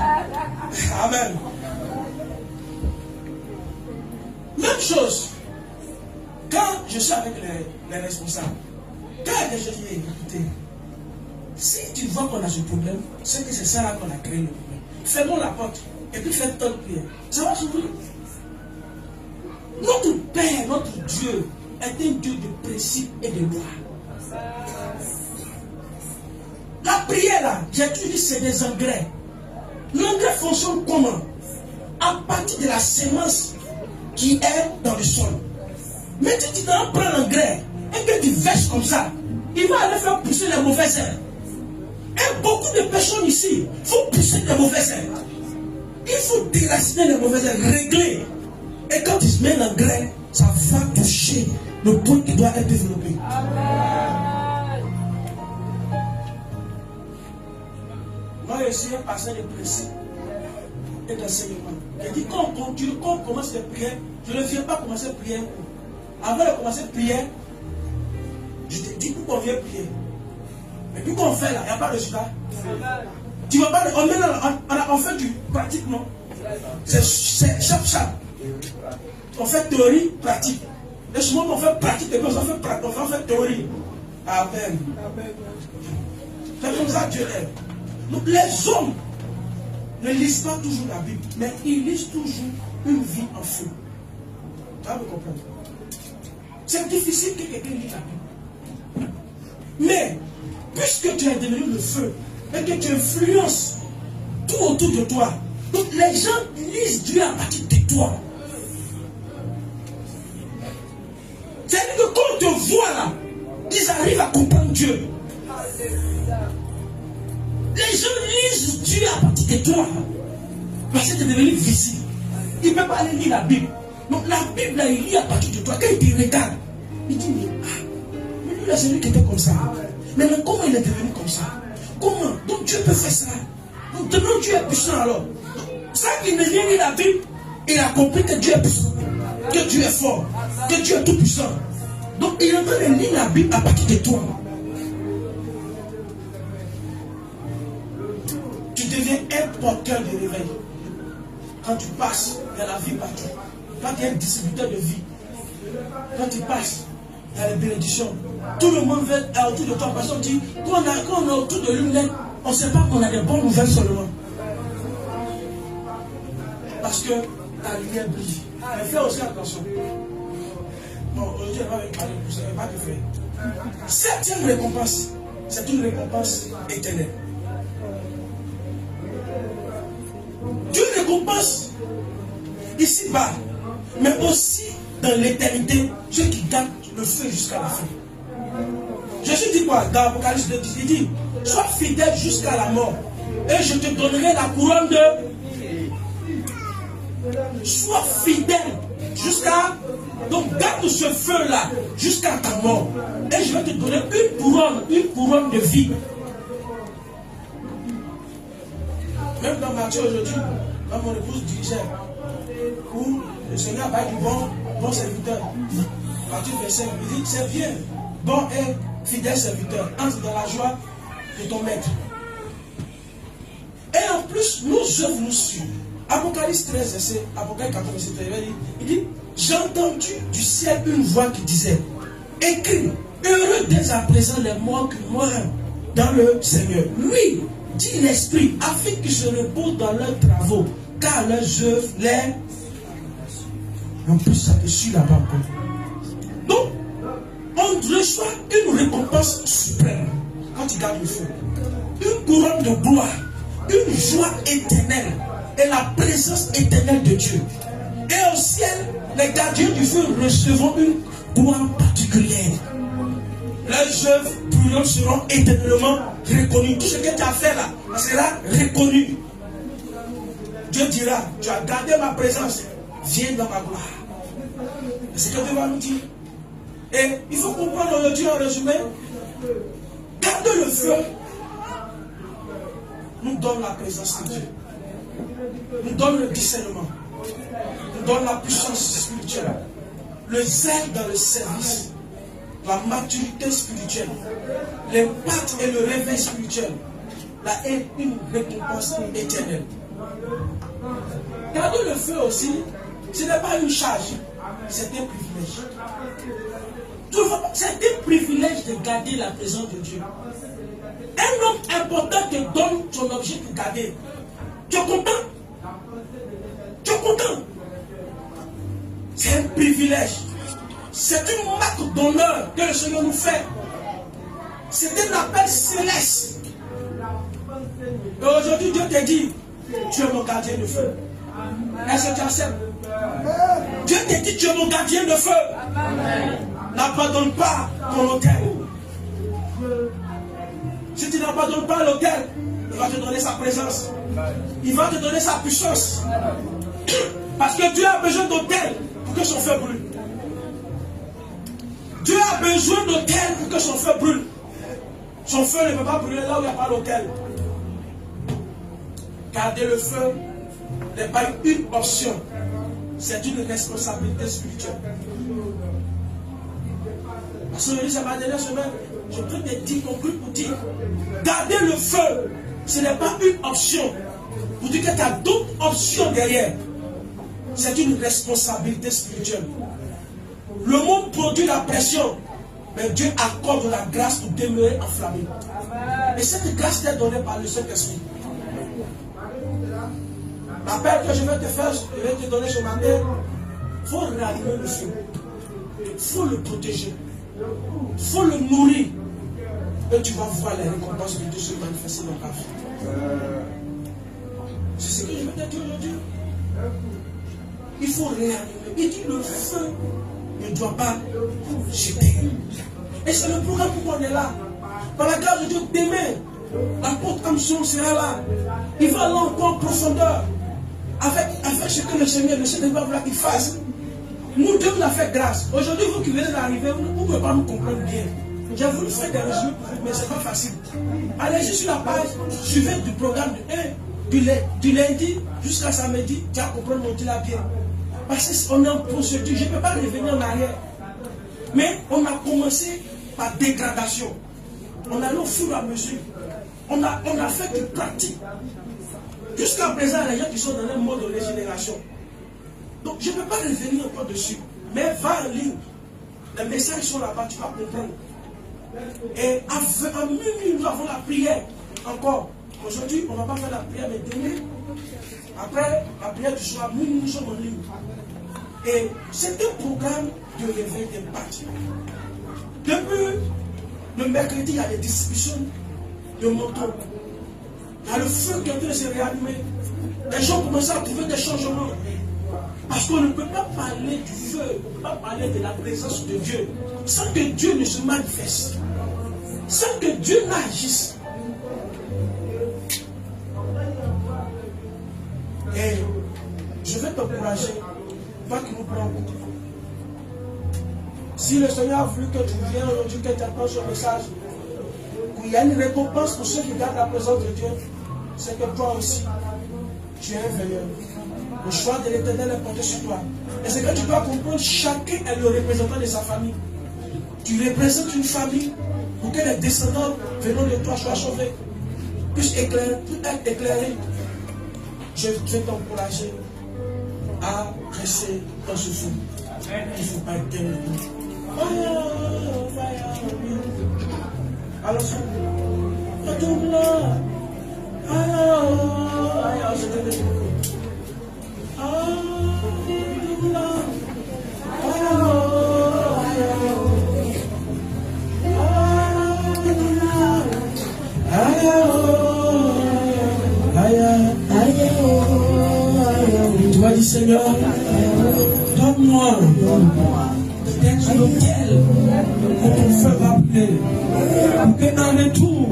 Amen. Même chose. Quand je suis avec les responsables, quand il y a des choses qui sont écoutées, si tu vois qu'on a ce problème, c'est que c'est ça là qu'on a créé le problème. Fermons la porte et puis faites tant de prières. Ça va s'ouvrir. Notre Père, notre Dieu, est un Dieu de principes et de lois. La prière là, j'ai toujours dit c'est des engrais. L'engrais fonctionne comment? À partir de la semence qui est dans le sol. Mais si tu prends l'engrais et que tu verses comme ça, il va aller faire pousser les mauvaises herbes. Et beaucoup de personnes ici font pousser les mauvaises herbes. Il faut déraciner les mauvaises herbes, régler. Et quand tu mets l'engrais, ça va toucher le point qui doit être développé. Moi, j'ai essayé de passer les principes et d'enseignement. J'ai dit, quand on commence les prières, je ne viens pas commencer à prier. Avant de commencer à prier, je te dis pourquoi on vient prier. Mais puis qu'on fait là, il n'y a pas de résultat. Tu vas pas, on fait du pratique, non? C'est chaque. On fait théorie, pratique. Et souvent on fait pratique et puis on fait théorie. Amen. C'est comme ça Dieu est. Donc les hommes ne lisent pas toujours la Bible, mais ils lisent toujours une vie en feu. Tu vas me comprendre. C'est difficile que quelqu'un lise la Bible. Mais puisque tu es devenu le feu et que tu influences tout autour de toi, donc les gens lisent Dieu à partir de toi. C'est-à-dire que quand on te voit là, ils arrivent à comprendre Dieu. Les gens lisent Dieu à partir de toi. Parce que tu es devenu visible. Il ne peut pas aller lire la Bible. Donc la Bible, là, il lit à partir de toi. Quand il te regarde, il dit, mais lui, là, c'est lui qui était comme ça. Mais comment il est devenu comme ça? Comment? Donc Dieu peut faire ça. Donc maintenant Dieu est puissant alors. Ça qu'il ne vient lire la Bible, il a compris que Dieu est puissant, que Dieu est fort, que Dieu est tout puissant. Donc il est en train de lire la Bible à partir de toi. Tu deviens un porteur de réveil. Quand tu passes, il y a la vie partout. Quand tu es un distributeur de vie, quand tu passes, il y a les bénédictions. Tout le monde veut être autour de toi. Parce qu'on dit, quand on est autour de lui, on ne sait pas qu'on a des bonnes nouvelles seulement. Parce que ta lumière brille. Mais fais aussi attention. Bon, aujourd'hui, elle va me parler pour ça. Elle va te faire. Septième récompense, c'est une récompense éternelle. Dieu récompense ici-bas, mais aussi dans l'éternité, ceux qui gardent le feu jusqu'à la fin. Jésus dit quoi? Dans Apocalypse 2, il dit, sois fidèle jusqu'à la mort, et je te donnerai la couronne de... Sois fidèle jusqu'à... Donc garde ce feu-là jusqu'à ta mort, et je vais te donner une couronne de vie. Même dans Matthieu aujourd'hui, quand mon épouse dirigeait, où le Seigneur va du bon serviteur. Matthieu verset 5, il dit, c'est bien, bon et fidèle serviteur, entre dans la joie de ton maître. Et en plus, nos œuvres nous suivent. Apocalypse 13, verset, Apocalypse 14, verset 13, il dit, j'ai entendu du ciel une voix qui disait, écris, heureux dès à présent les morts qui meurent dans le Seigneur. Lui, dit l'Esprit, afin qu'ils se reposent dans leurs travaux, car leurs œuvres les... En plus, ça te suit là-bas encore. Donc, on reçoit une récompense suprême quand tu gardes le feu. Une couronne de gloire, une joie éternelle et la présence éternelle de Dieu. Et au ciel, les gardiens du feu recevront une gloire particulière. Leurs œuvres brûlantes seront éternellement reconnues. Tout ce que tu as fait là sera reconnu. Dieu dira, tu as gardé ma présence, viens dans ma gloire. C'est ce que Dieu va nous dire. Et il faut comprendre aujourd'hui en résumé, garder le feu nous donne la présence de Dieu, nous donne le discernement, nous donne la puissance spirituelle, le zèle dans le service, la maturité spirituelle, l'impact et le réveil spirituel, une récompense éternelle. Garder le feu aussi, ce n'est pas une charge, c'est un privilège. C'est un privilège de garder la présence de Dieu. Un homme important te donne son objet pour garder. Tu es content? Tu es content? C'est un privilège. C'est une marque d'honneur que le Seigneur nous fait. C'est un appel céleste. Et aujourd'hui, Dieu te dit, tu es mon gardien de feu. Est-ce que tu acceptes? Dieu te dit, tu es mon gardien de feu. N'abandonne pas ton autel. Si tu n'abandonnes pas l'autel, il va te donner sa présence. Il va te donner sa puissance. Parce que Dieu a besoin d'autel pour que son feu brûle. Dieu a besoin d'autel pour que son feu brûle. Son feu ne peut pas brûler là où il n'y a pas l'autel. Garder le feu n'est pas une option. C'est une responsabilité spirituelle. Parce que ça m'a dernière semaine, je peux te dire, conclure pour dire, garder le feu, ce n'est pas une option. Pour dire que tu as d'autres options derrière. C'est une responsabilité spirituelle. Le monde produit la pression, mais Dieu accorde la grâce pour demeurer enflammé. Et cette grâce t'est donnée par le Saint-Esprit. L'appel que je vais te faire, je vais te donner ce matin, il faut rallumer le feu. Il faut le protéger. Il faut le nourrir. Et tu vas voir les récompenses de Dieu se manifester dans ta vie. C'est ce que je veux te dire aujourd'hui. Il faut réanimer. Il dit le feu ne doit pas jeter. Et c'est le programme pourquoi on est là. Par la grâce de Dieu, demain, l'apôtre Amson sera là. Il va aller encore en profondeur. Avec ce que le Seigneur va vouloir qu'il fasse. Nous, Dieu nous a fait grâce. Aujourd'hui, vous qui venez d'arriver, vous ne pouvez pas nous comprendre bien. J'ai voulu faire des résumés, mais ce n'est pas facile. Allez sur la page, suivez du programme du lundi jusqu'à samedi, tu vas comprendre mon Dieu là bien. Parce qu'on est en procédure, je ne peux pas revenir en arrière. Mais on a commencé par dégradation. On a allé au fur et à mesure. On a fait du pratique. Jusqu'à présent, les gens qui sont dans un mode de régénération. Donc je ne peux pas revenir encore dessus. Mais va en ligne. Les messages sont là-bas, tu vas comprendre. Et à minuit, nous avons la prière encore. Aujourd'hui, on ne va pas faire la prière, mais demain, après la prière du soir, nous sommes en ligne. Et c'est un programme de réveil d'impact. Depuis le mercredi, il y a des distributions de motos. Il y a le feu qui est en train de se réanimer. Les gens commencent à trouver des changements. Parce qu'on ne peut pas parler du feu, on ne peut pas parler de la présence de Dieu sans que Dieu ne se manifeste, sans que Dieu n'agisse. Et je vais t'encourager, va que nous prenons. Si le Seigneur a voulu que tu viennes aujourd'hui, que tu apprends ce message, qu'il y a une récompense pour ceux qui gardent la présence de Dieu, c'est que toi aussi, tu es un veilleur. Le choix de l'Éternel est porté sur toi. Et c'est que tu dois comprendre, chacun est le représentant de sa famille. Tu représentes une famille pour que les descendants venant de toi soient sauvés, puissent être éclairés. Je vais t'encourager à rester dans ce feu. Il ne faut pas être terminé. Alors, retourne là. Tu m'as dit, Seigneur, donne-moi d'être lequel pour ton feu va brûler, pour qu'en retour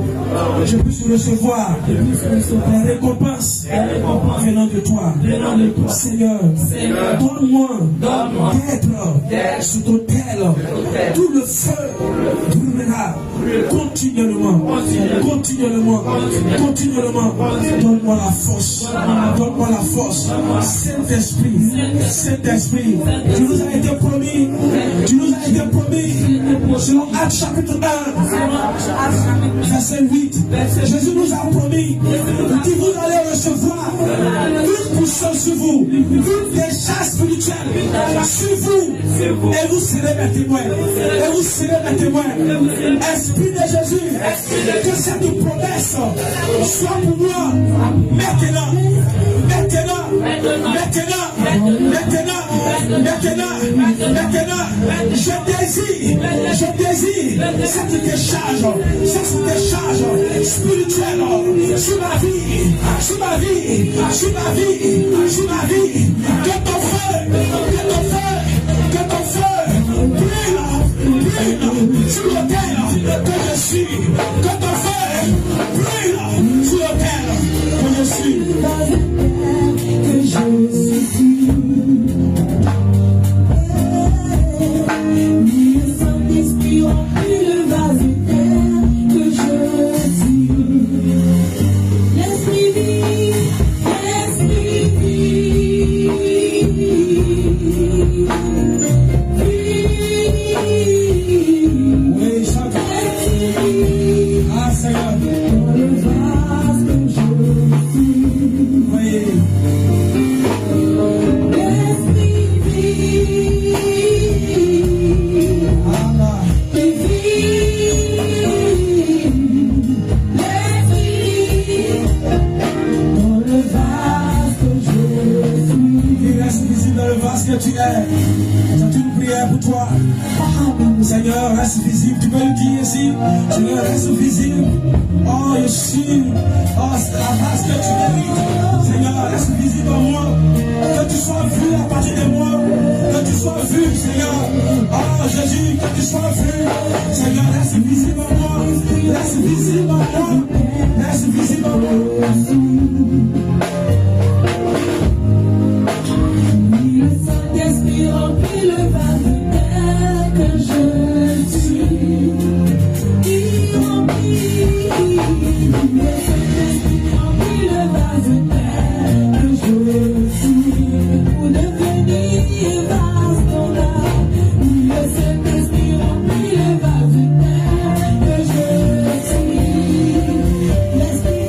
je puisse recevoir les récompenses venant de toi. Seigneur, donne-moi d'être sous ton tel, tout le feu brûlera continuellement. Donne-moi la force. Saint-Esprit, tu nous as été promis, selon Actes chapitre 1, verset 8, Jésus nous a promis que vous allez recevoir une puissance sur vous, une décharge spirituelle sur vous, et vous serez mes témoins. Esprit de Jésus, que cette promesse soit pour moi maintenant. Je désire cette décharge spirituelle sur ma vie. Que ton feu brûle sur l'autel que je suis. Que ton feu brûle sur l'autel que je suis. Baby gloire. Seigneur, reste visible. Tu peux le dire ici. Seigneur, reste visible. Oh, je suis. Oh, c'est la grâce que tu mérites. Seigneur, reste visible en moi. Que tu sois vu à partir de moi. Que tu sois vu, Seigneur. Oh, Jésus, que tu sois vu. Seigneur, reste visible en moi. Reste visible en moi. Reste visible en moi. Le Saint-Esprit remplit le vase de terre que je suis. Il remplit. Le Saint-Esprit remplit le vase de terre que je suis. Pour devenir vase ton âme. Le Saint-Esprit remplit le vase de terre que je suis. L'Esprit.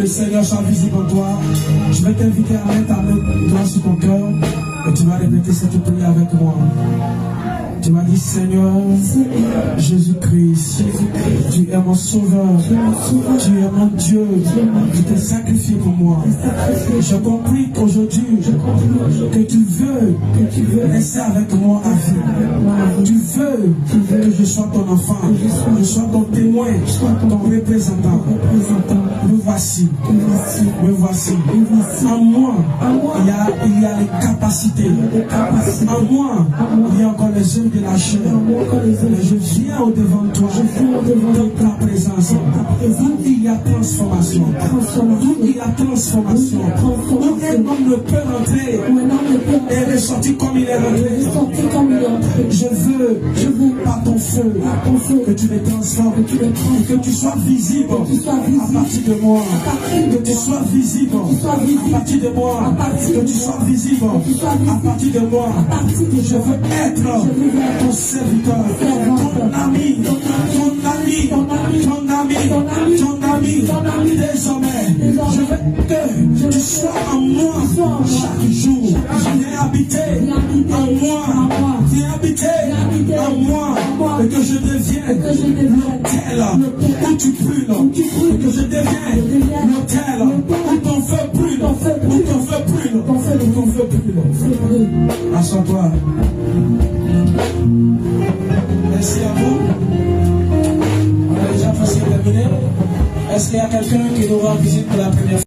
Seigneur soit visible en toi. Je vais t'inviter à mettre ta main droite sur ton cœur et tu vas répéter cette prière avec moi. Tu m'as dit, Seigneur, Jésus-Christ, tu es mon sauveur, tu es mon Dieu, tu t'es sacrifié pour moi. Je compris qu'aujourd'hui, que tu veux rester avec moi à vie. Tu veux que je sois ton enfant, que je sois ton témoin, ton représentant. Me voici, me voici. En moi, il y a les capacités. En moi, il y a encore les œuvres de la chair. Je viens au-devant de toi, dans ta présence. Où il y a transformation. Où il y a transformation. Où un homme ne peut rentrer et ressortir comme il est rentré. Je veux par ton feu, que tu me transformes, que tu sois visible à partir de moi. Que tu sois visible à partir de moi. Que tu sois visible à partir de moi. Je veux être ton serviteur, ton ami, désormais. Je veux que tu sois en moi chaque jour. Viens habiter en moi. Viens habiter en moi. Et que je devienne l'autel où tu brûles. Et que je devienne l'autel où ton feu brûle. Où ton feu brûle. Où ton feu brûle. Assois-toi. Merci à vous. On a déjà presque terminé. Est-ce qu'il y a quelqu'un qui nous rend visite pour la première fois?